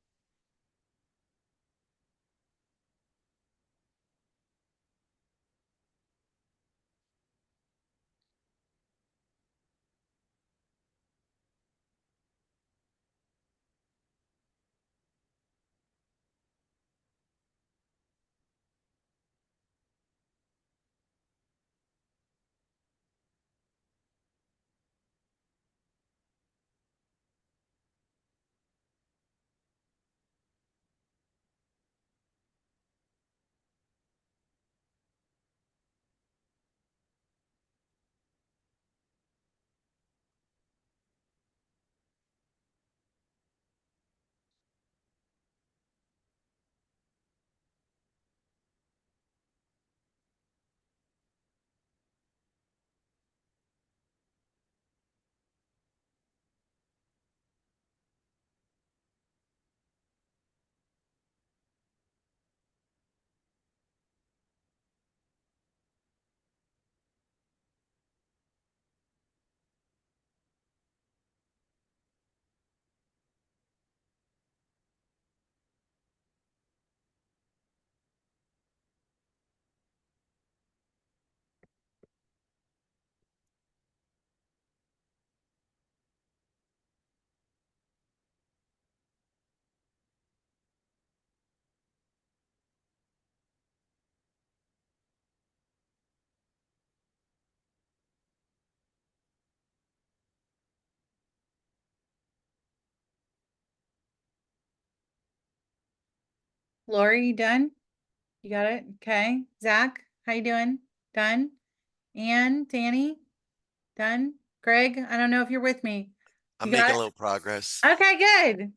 Lori, you done? You got it? Okay. Zach, how you doing? Done? Ann, Danny, done? Greg, I don't know if you're with me. I'm You got making a it? little progress. Okay, good.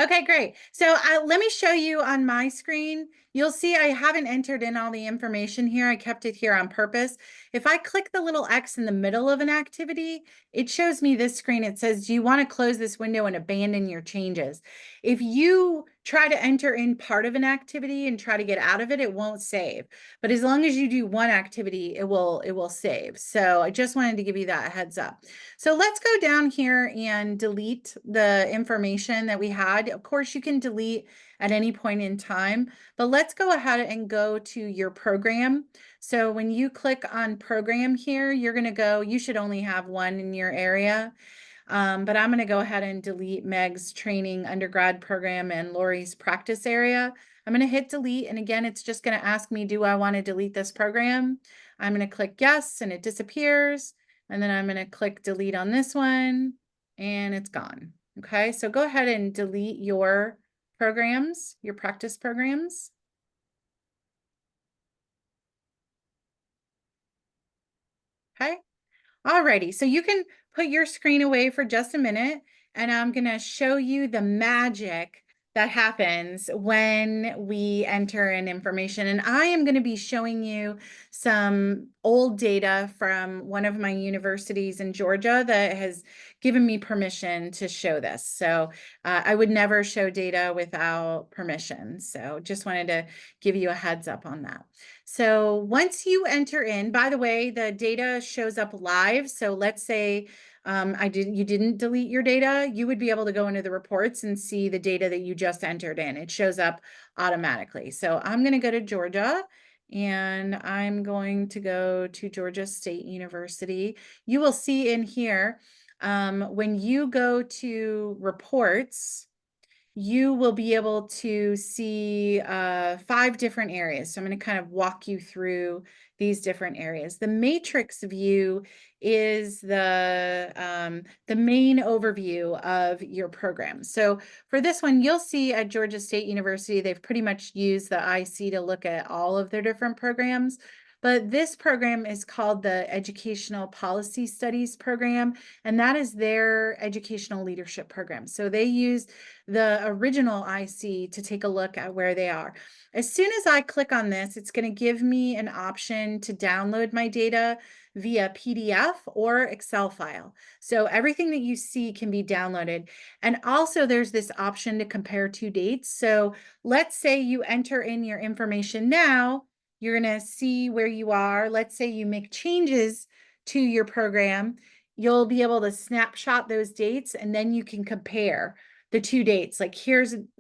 Okay, great. So let me show you on my screen. You'll see I haven't entered in all the information here. I kept it here on purpose. If I click the little X in the middle of an activity, it shows me this screen. It says, do you want to close this window and abandon your changes? If you try to enter in part of an activity and try to get out of it, it won't save. But as long as you do one activity, it will save. So I just wanted to give you that heads up. So let's go down here and delete the information that we had. Of course, you can delete at any point in time, but let's go ahead and go to your program. So when you click on program here, you're going to go, you should only have one in your area. But I'm going to go ahead and delete Meg's training undergrad program and Lori's practice area. I'm going to hit delete. And again, it's just going to ask me, do I want to delete this program? I'm going to click yes, and it disappears. And then I'm going to click delete on this one, and it's gone. Okay, so go ahead and delete your programs, your practice programs. Okay. Alrighty, so you can put your screen away for just a minute, and I'm gonna show you the magic that happens when we enter in information. And I am gonna be showing you some old data from one of my universities in Georgia that has given me permission to show this. So I would never show data without permission. So just wanted to give you a heads up on that. So once you enter in, by the way, the data shows up live. So let's say you didn't delete your data, you would be able to go into the reports and see the data that you just entered in. It shows up automatically. So I'm going to go to Georgia, and I'm going to go to Georgia State University. You will see in here, when you go to reports, you will be able to see 5 different areas. So I'm going to kind of walk you through these different areas. The matrix view is the main overview of your program. So for this one, you'll see at Georgia State University, they've pretty much used the IC to look at all of their different programs. But this program is called the Educational Policy Studies Program, and that is their educational leadership program. So they use the original IC to take a look at where they are. As soon as I click on this, it's going to give me an option to download my data via PDF or Excel file. So everything that you see can be downloaded. And also there's this option to compare 2 dates. So let's say you enter in your information now, you're going to see where you are. Let's say you make changes to your program. You'll be able to snapshot those dates, and then you can compare the 2 dates. Like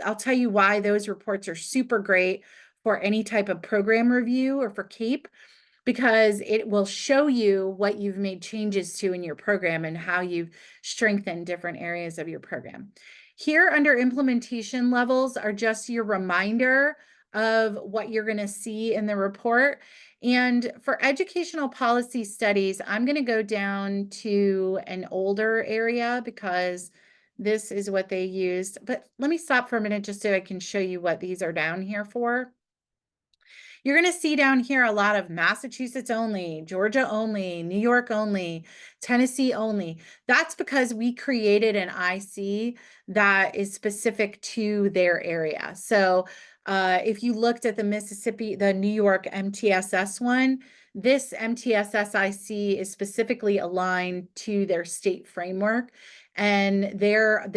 I'll tell you why those reports are super great for any type of program review or for CAPE, because it will show you what you've made changes to in your program and how you've strengthened different areas of your program. Here under implementation levels are just your reminder of what you're going to see in the report. And for educational policy studies, I'm going to go down to an older area because this is what they used. But let me stop for a minute just so I can show you what these are down here for. You're going to see down here a lot of Massachusetts only, Georgia only, New York only, Tennessee only. That's because we created an IC that is specific to their area. So if you looked at the New York MTSS one, this MTSS IC is specifically aligned to their state framework. And they're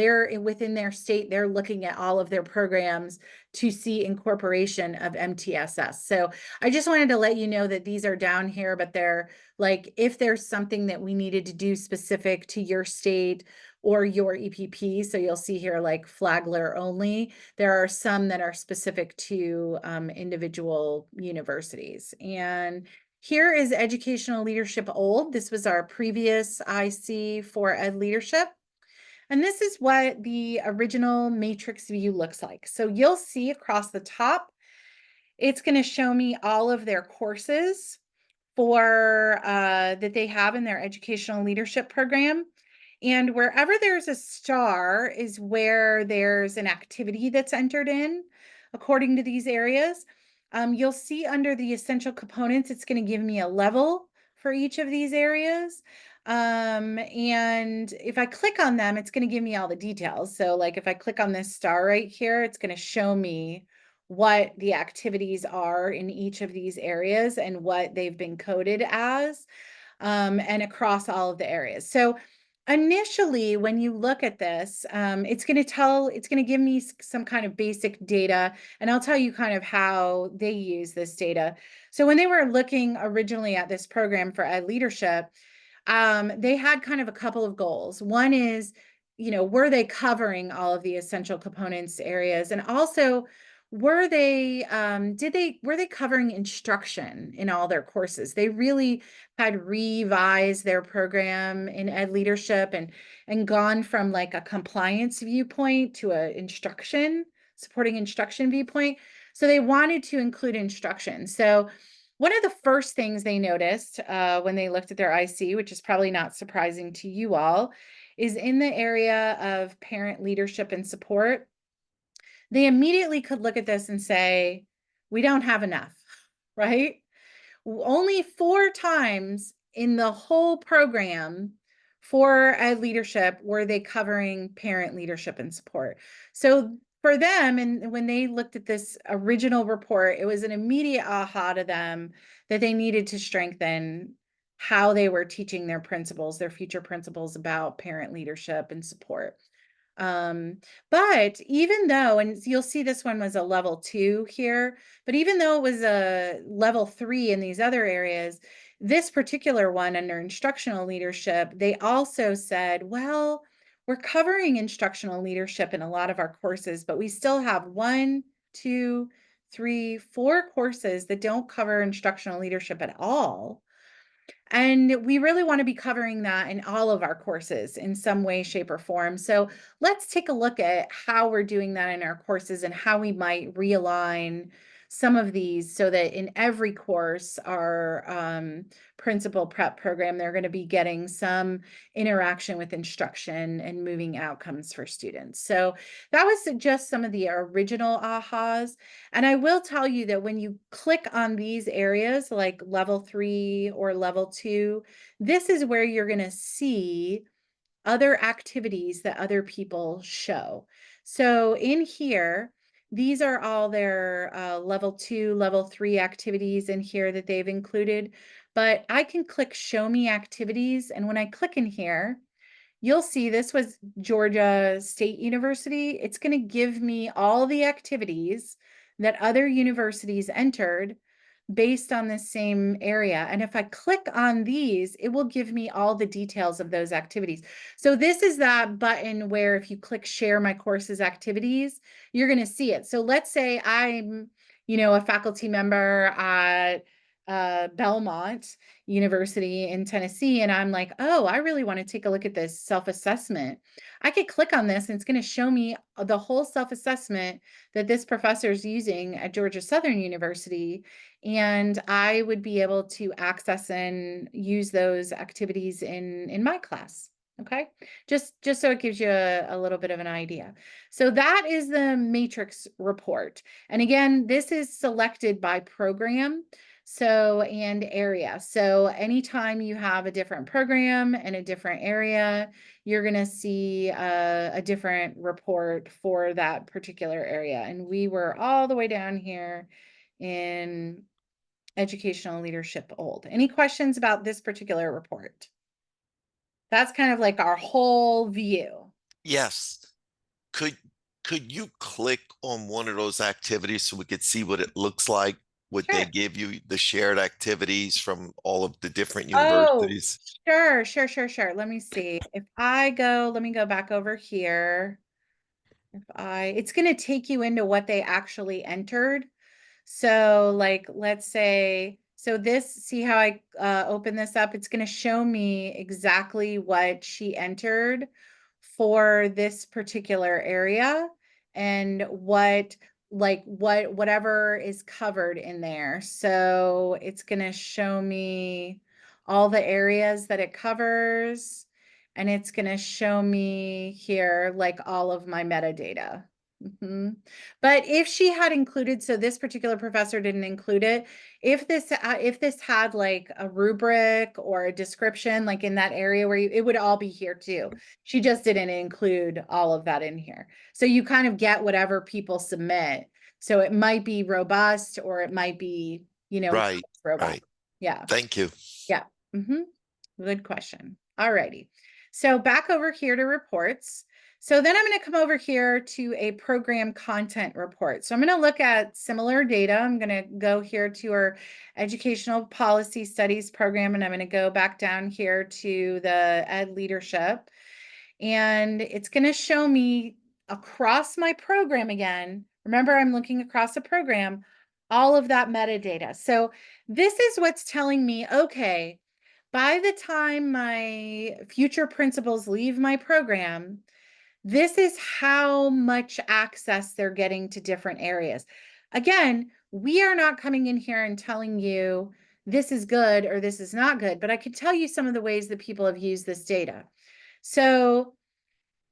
within their state, they're looking at all of their programs to see incorporation of MTSS. So I just wanted to let you know that these are down here, but they're like, if there's something that we needed to do specific to your state or your EPP, so you'll see here like Flagler only, there are some that are specific to individual universities. And here is Educational Leadership Old. This was our previous IC for Ed Leadership. And this is what the original matrix view looks like. So you'll see across the top, it's going to show me all of their courses for that they have in their educational leadership program. And wherever there's a star is where there's an activity that's entered in. according to these areas. You'll see under the essential components, it's going to give me a level for each of these areas. And if I click on them, it's going to give me all the details. So like if I click on this star right here, it's going to show me what the activities are in each of these areas and what they've been coded as, and across all of the areas. So initially, when you look at this, it's going to give me some kind of basic data, and I'll tell you kind of how they use this data. So when they were looking originally at this program for Ed Leadership, they had kind of a couple of goals. One is, were they covering all of the essential components areas? And also, were they covering instruction in all their courses? They really had revised their program in Ed Leadership and gone from like a compliance viewpoint to a supporting instruction viewpoint. So they wanted to include instruction. So one of the first things they noticed when they looked at their IC, which is probably not surprising to you all, is in the area of parent leadership and support. They immediately could look at this and say, we don't have enough, right? Only 4 times in the whole program for Ed Leadership were they covering parent leadership and support. So for them, and when they looked at this original report, it was an immediate aha to them that they needed to strengthen how they were teaching their principals, their future principals, about parent leadership and support. But even though, and you'll see this one was a level 2 here, but even though it was a level 3 in these other areas, this particular one under instructional leadership, they also said, well, we're covering instructional leadership in a lot of our courses, but we still have 1, 2, 3, 4 courses that don't cover instructional leadership at all. And we really want to be covering that in all of our courses in some way, shape, or form. So let's take a look at how we're doing that in our courses and how we might realign some of these so that in every course, our principal prep program, they're going to be getting some interaction with instruction and moving outcomes for students. So that was just some of the original ahas. And I will tell you that when you click on these areas like level 3 or level 2, this is where you're going to see other activities that other people show. So in here, these are all their level 2, level 3 activities in here that they've included. But I can click show me activities. And when I click in here, you'll see this was Georgia State University. It's going to give me all the activities that other universities entered based on the same area. And if I click on these, it will give me all the details of those activities. So this is that button where if you click share my courses activities, you're going to see it. So let's say I'm, a faculty member at Belmont University in Tennessee, and I'm like, oh, I really want to take a look at this self-assessment. I could click on this and it's going to show me the whole self-assessment that this professor is using at Georgia Southern University. And I would be able to access and use those activities in my class. Okay, just so it gives you a little bit of an idea. So that is the matrix report. And again, this is selected by program. So, and area. So anytime you have a different program and a different area, you're going to see a different report for that particular area. And we were all the way down here in educational leadership old. Any questions about this particular report? That's kind of like our whole view. Yes. Could could you click on one of those activities so we could see what it looks like? Would they Sure. give you the shared activities from all of the different Oh, universities? sure. Let me see. If I go, let me go back over here. It's going to take you into what they actually entered. So like, let's say, so this, see how I open this up? It's going to show me exactly what she entered for this particular area and whatever is covered in there. So it's going to show me all the areas that it covers, and it's going to show me here like all of my metadata. Mhm. But if she had included, so this particular professor didn't include it, if this had like a rubric or a description, like in that area where it would all be here too. She just didn't include all of that in here. So you kind of get whatever people submit. So it might be robust or it might be, Right, robust. right. Yeah. Thank you. Yeah. Good question. All righty. So back over here to reports. So then I'm going to come over here to a program content report. So I'm going to look at similar data. I'm going to go here to our educational policy studies program, and I'm going to go back down here to the ed leadership. And it's going to show me across my program again. Remember, I'm looking across a program, all of that metadata. So this is what's telling me, okay, by the time my future principals leave my program, this is how much access they're getting to different areas. Again, we are not coming in here and telling you this is good or this is not good, but I could tell you some of the ways that people have used this data. So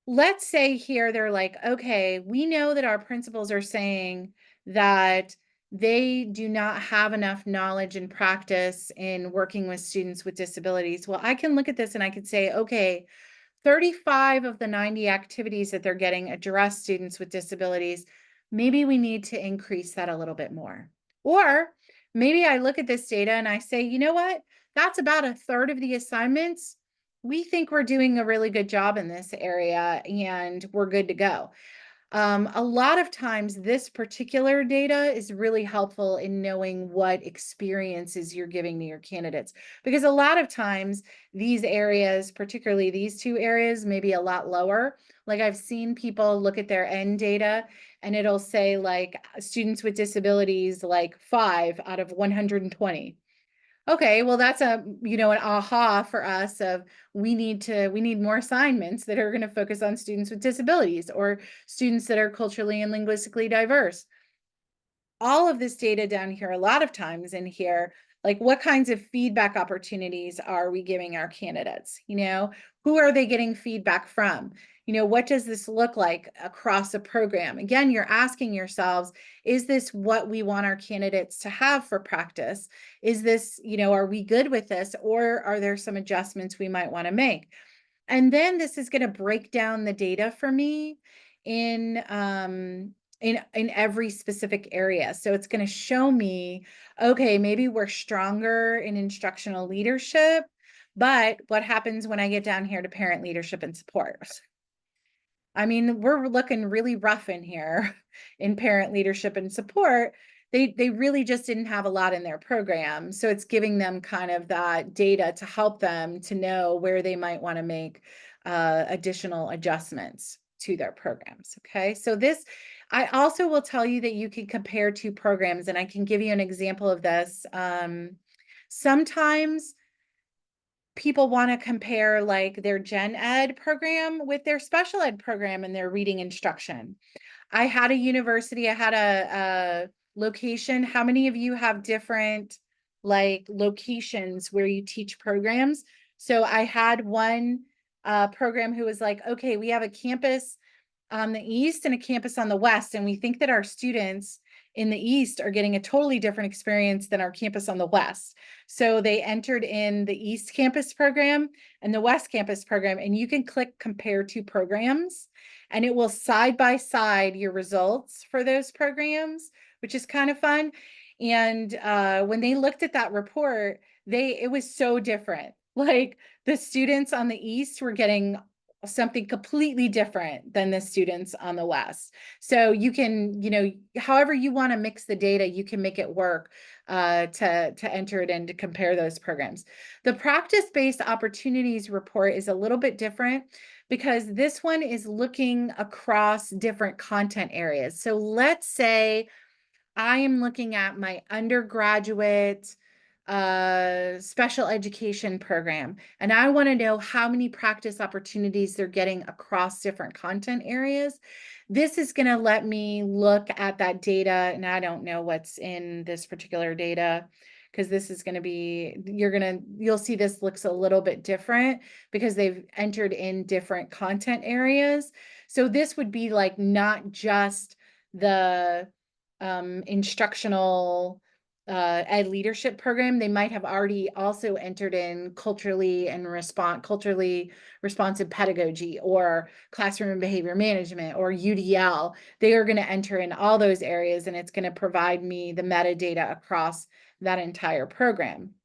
let's say here they're like, okay, we know that our principals are saying that they do not have enough knowledge and practice in working with students with disabilities. Well, I can look at this and I could say, okay, 35 of the 90 activities that they're getting address students with disabilities. Maybe we need to increase that a little bit more. Or maybe I look at this data and I say, you know what? That's about a third of the assignments. We think we're doing a really good job in this area and we're good to go. A lot of times this particular data is really helpful in knowing what experiences you're giving to your candidates, because a lot of times these areas, particularly these two areas, may be a lot lower. Like I've seen people look at their end data and it'll say like students with disabilities, like 5 out of 120. Okay, well, that's an aha for us of we need more assignments that are going to focus on students with disabilities or students that are culturally and linguistically diverse. All of this data down here, a lot of times in here, like what kinds of feedback opportunities are we giving our candidates? Who are they getting feedback from? What does this look like across a program? Again, you're asking yourselves, is this what we want our candidates to have for practice? Is this, are we good with this? Or are there some adjustments we might want to make? And then this is going to break down the data for me in in every specific area. So it's going to show me, okay, maybe we're stronger in instructional leadership, but what happens when I get down here to parent leadership and support? I mean, we're looking really rough in here in parent leadership and support. They really just didn't have a lot in their program. So it's giving them kind of that data to help them to know where they might want to make additional adjustments to their programs. Okay, so this, I also will tell you that you can compare two programs, and I can give you an example of this. Sometimes people want to compare like their gen ed program with their special ed program and their reading instruction. I had a university, I had a location. How many of you have different like locations where you teach programs? So I had one program who was like, okay, we have a campus on the east and a campus on the west, and we think that our students in the east are getting a totally different experience than our campus on the west. So they entered in the east campus program and the west campus program, and you can click compare two programs and it will side by side your results for those programs, which is kind of fun. And when they looked at that report, it was so different. Like the students on the east were getting something completely different than the students on the west. So you can, however you want to mix the data, you can make it work to enter it in to compare those programs. The practice-based opportunities report is a little bit different because this one is looking across different content areas. So let's say I am looking at my undergraduate special education program, and I want to know how many practice opportunities they're getting across different content areas. This is going to let me look at that data, and I don't know what's in this particular data because this is going to be, you'll see this looks a little bit different because they've entered in different content areas. So this would be like not just the instructional ed leadership program. They might have already also entered in culturally responsive pedagogy or classroom and behavior management or UDL. They are going to enter in all those areas, and it's going to provide me the metadata across that entire program.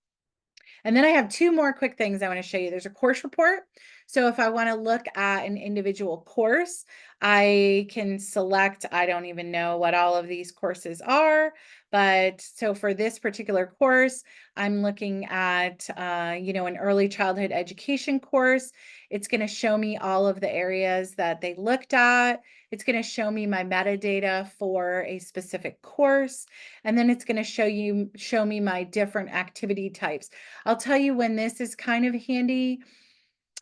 And then I have two more quick things I want to show you. There's a course report. So if I want to look at an individual course, I can select, I don't even know what all of these courses are, but so for this particular course, I'm looking at, an early childhood education course. It's going to show me all of the areas that they looked at. It's going to show me my metadata for a specific course. And then it's going to show me my different activity types. I'll tell you when this is kind of handy.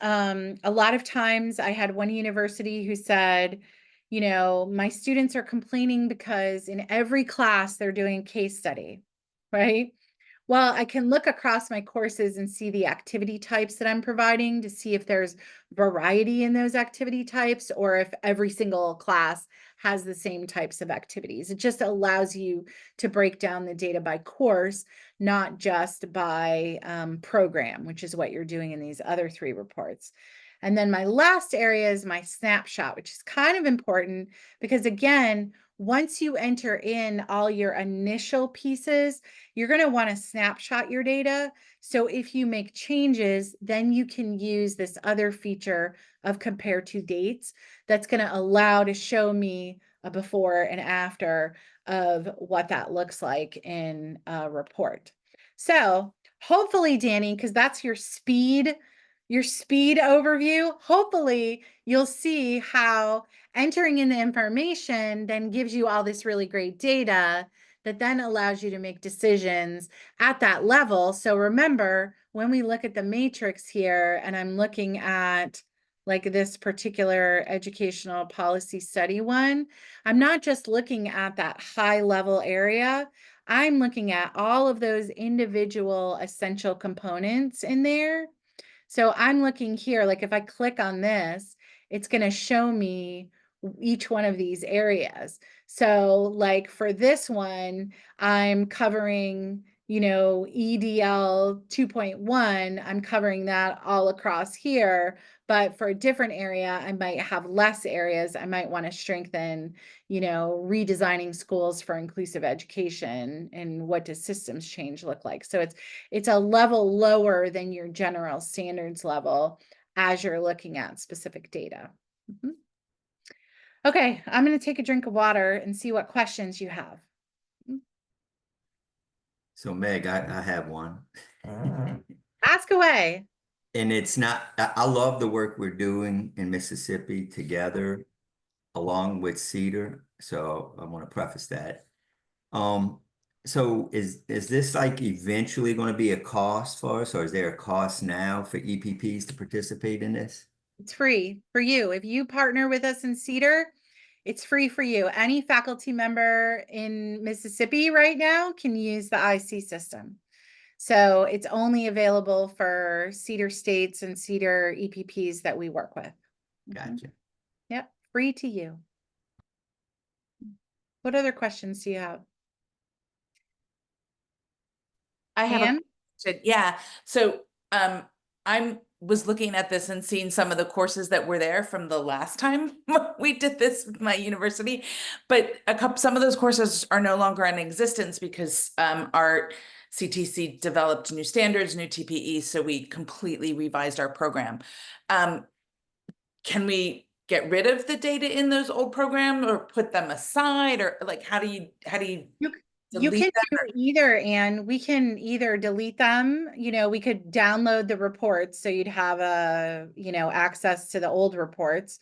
A lot of times I had one university who said, my students are complaining because in every class they're doing a case study, right? Well, I can look across my courses and see the activity types that I'm providing to see if there's variety in those activity types or if every single class has the same types of activities. It just allows you to break down the data by course, not just by program, which is what you're doing in these other three reports. And then my last area is my snapshot, which is kind of important because, again, once you enter in all your initial pieces, you're going to want to snapshot your data. So if you make changes, then you can use this other feature of compare to dates that's going to allow to show me a before and after of what that looks like in a report. So hopefully, Danny, because that's your speed overview, hopefully you'll see how entering in the information then gives you all this really great data that then allows you to make decisions at that level. So remember, when we look at the matrix here, and I'm looking at like this particular educational policy study one, I'm not just looking at that high level area. I'm looking at all of those individual essential components in there. So I'm looking here, like if I click on this, it's going to show me each one of these areas. So like for this one, I'm covering, EDL 2.1, I'm covering that all across here. But for a different area, I might have less areas. I might want to strengthen, redesigning schools for inclusive education and what does systems change look like. So it's a level lower than your general standards level as you're looking at specific data. Okay, I'm going to take a drink of water and see what questions you have. So Meg, I have one. Ask away. And it's not, I love the work we're doing in Mississippi together along with CEEDAR. So I want to preface that. So is this like eventually going to be a cost for us, or is there a cost now for EPPs to participate in this? It's free for you. If you partner with us in CEEDAR, it's free for you. Any faculty member in Mississippi right now can use the IC system. So it's only available for CEEDAR states and CEEDAR EPPs that we work with. Gotcha. Yep, free to you. What other questions do you have? I have Anne? a question. Yeah. So I was looking at this and seeing some of the courses that were there from the last time we did this with my university, but some of those courses are no longer in existence because our CTC developed new standards, new TPE, so we completely revised our program. Can we get rid of the data in those old programs or put them aside, or like how do you You can delete them? do either, and we can either delete them, we could download the reports so you'd have access to the old reports,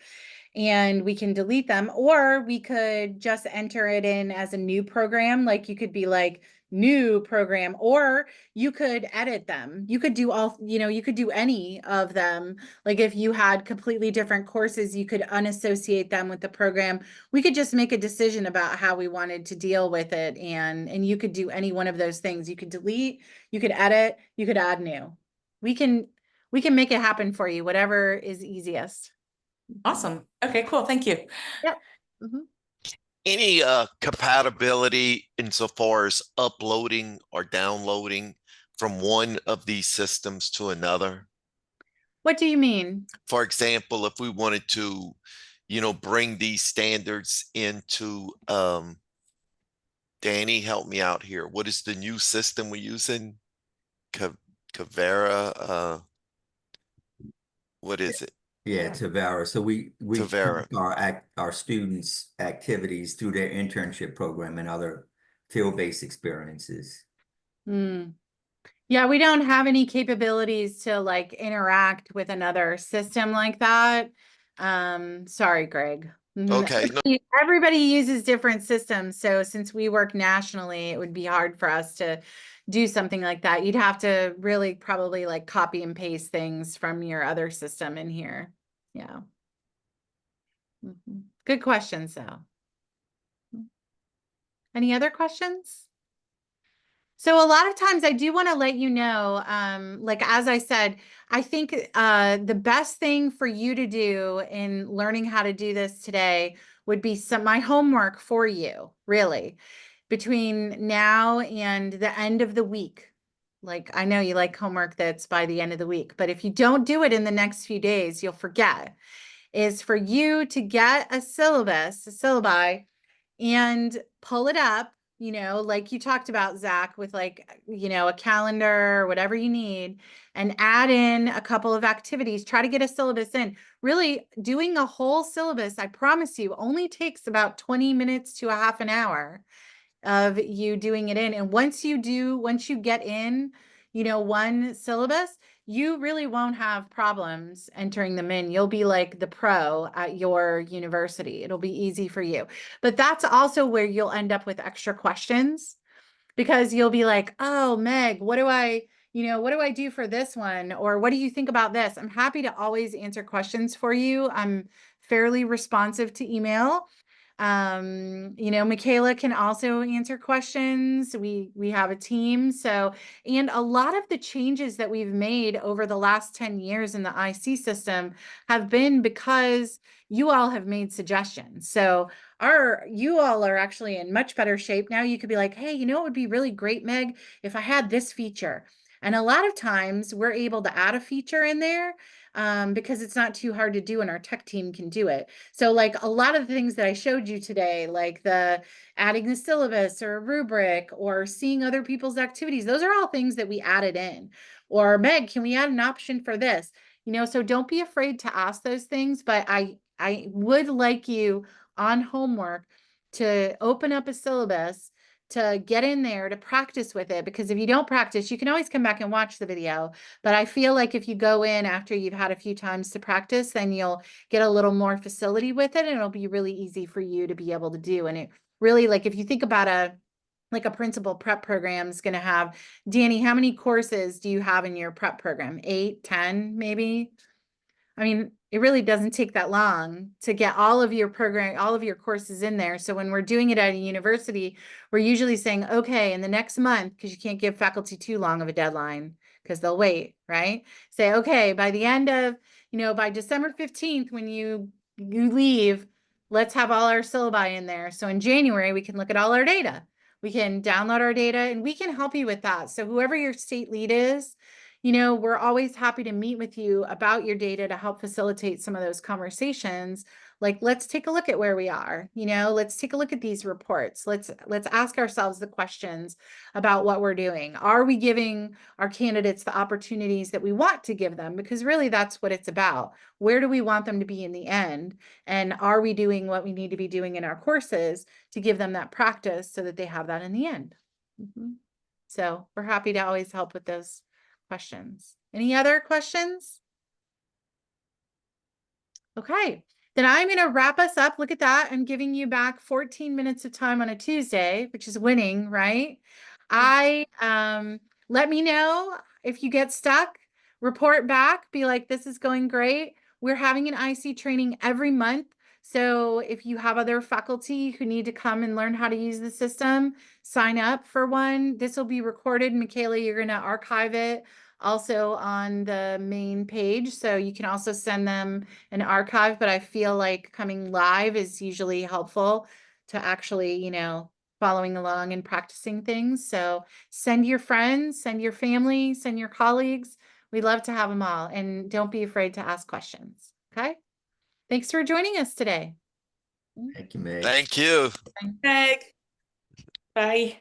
and we can delete them, or we could just enter it in as a new program. Like you could be like, new program, or you could edit them. You could do all, you could do any of them. Like if you had completely different courses, you could unassociate them with the program. We could just make a decision about how we wanted to deal with it. And you could do any one of those things. You could delete, you could edit, you could add new. We can make it happen for you, whatever is easiest. Awesome. Okay, cool. Thank you. Yep. Mhm. Any compatibility insofar as uploading or downloading from one of these systems to another? What do you mean? For example, if we wanted to, bring these standards into, Danny, help me out here. What is the new system we're using? Cavera, what is it? Yeah, Tavera. So we Tavera. track our students' activities through their internship program and other field-based experiences. Hmm. Yeah, we don't have any capabilities to like interact with another system like that. Sorry, Greg. Okay, no, Everybody uses different systems. So since we work nationally, it would be hard for us to do something like that. You'd have to really probably like copy and paste things from your other system in here. Yeah. Good questions, though. Any other questions? So a lot of times I do want to let you know, like as I said, I think the best thing for you to do in learning how to do this today would be my homework for you, really, between now and the end of the week. Like I know you like homework that's by the end of the week, but if you don't do it in the next few days, you'll forget, is for you to get a syllabus, a syllabi, and pull it up, like you talked about, Zach, with like, a calendar or whatever you need, and add in a couple of activities. Try to get a syllabus in. Really, doing a whole syllabus, I promise you, only takes about 20 minutes to a half an hour of you doing it in. And once you get in, one syllabus, you really won't have problems entering them in. You'll be like the pro at your university. It'll be easy for you. But that's also where you'll end up with extra questions, because you'll be like, oh, Meg, what do I do for this one? Or what do you think about this? I'm happy to always answer questions for you. I'm fairly responsive to email. Michaela can also answer questions. We have a team. So, and a lot of the changes that we've made over the last 10 years in the IC system have been because you all have made suggestions. So you all are actually in much better shape now. You could be like, hey, it would be really great, Meg, if I had this feature. And a lot of times we're able to add a feature in there because it's not too hard to do and our tech team can do it. So like a lot of the things that I showed you today, like the adding the syllabus or a rubric or seeing other people's activities, those are all things that we added in. Or Meg, can we add an option for this? So don't be afraid to ask those things, but I would like you on homework to open up a syllabus, to get in there, to practice with it, because if you don't practice, you can always come back and watch the video. But I feel like if you go in after you've had a few times to practice, then you'll get a little more facility with it, and it'll be really easy for you to be able to do. And it really, like, if you think about a principal prep program is going to have, Danny, how many courses do you have in your prep program? 8, 10, maybe? I mean, it really doesn't take that long to get all of your courses in there. So when we're doing it at a university, we're usually saying, okay, in the next month, because you can't give faculty too long of a deadline because they'll wait, right? Say, okay, by the end of, by December 15th, when you leave, let's have all our syllabi in there. So in January, we can look at all our data. We can download our data and we can help you with that. So whoever your state lead is, we're always happy to meet with you about your data to help facilitate some of those conversations. Like, let's take a look at where we are, let's take a look at these reports. Let's ask ourselves the questions about what we're doing. Are we giving our candidates the opportunities that we want to give them? Because really that's what it's about. Where do we want them to be in the end? And are we doing what we need to be doing in our courses to give them that practice so that they have that in the end? So we're happy to always help with those questions. Any other questions? Okay, then I'm going to wrap us up. Look at that. I'm giving you back 14 minutes of time on a Tuesday, which is winning, right? Let me know if you get stuck, report back, be like, this is going great. We're having an IC training every month. So if you have other faculty who need to come and learn how to use the system, sign up for one. This will be recorded. Michaela, you're going to archive it also on the main page. So you can also send them an archive, but I feel like coming live is usually helpful to actually, you know, following along and practicing things. So send your friends, send your family, send your colleagues. We love to have them all. And don't be afraid to ask questions. Okay. Thanks for joining us today. Thank you, Meg. Thank you. Meg. Bye.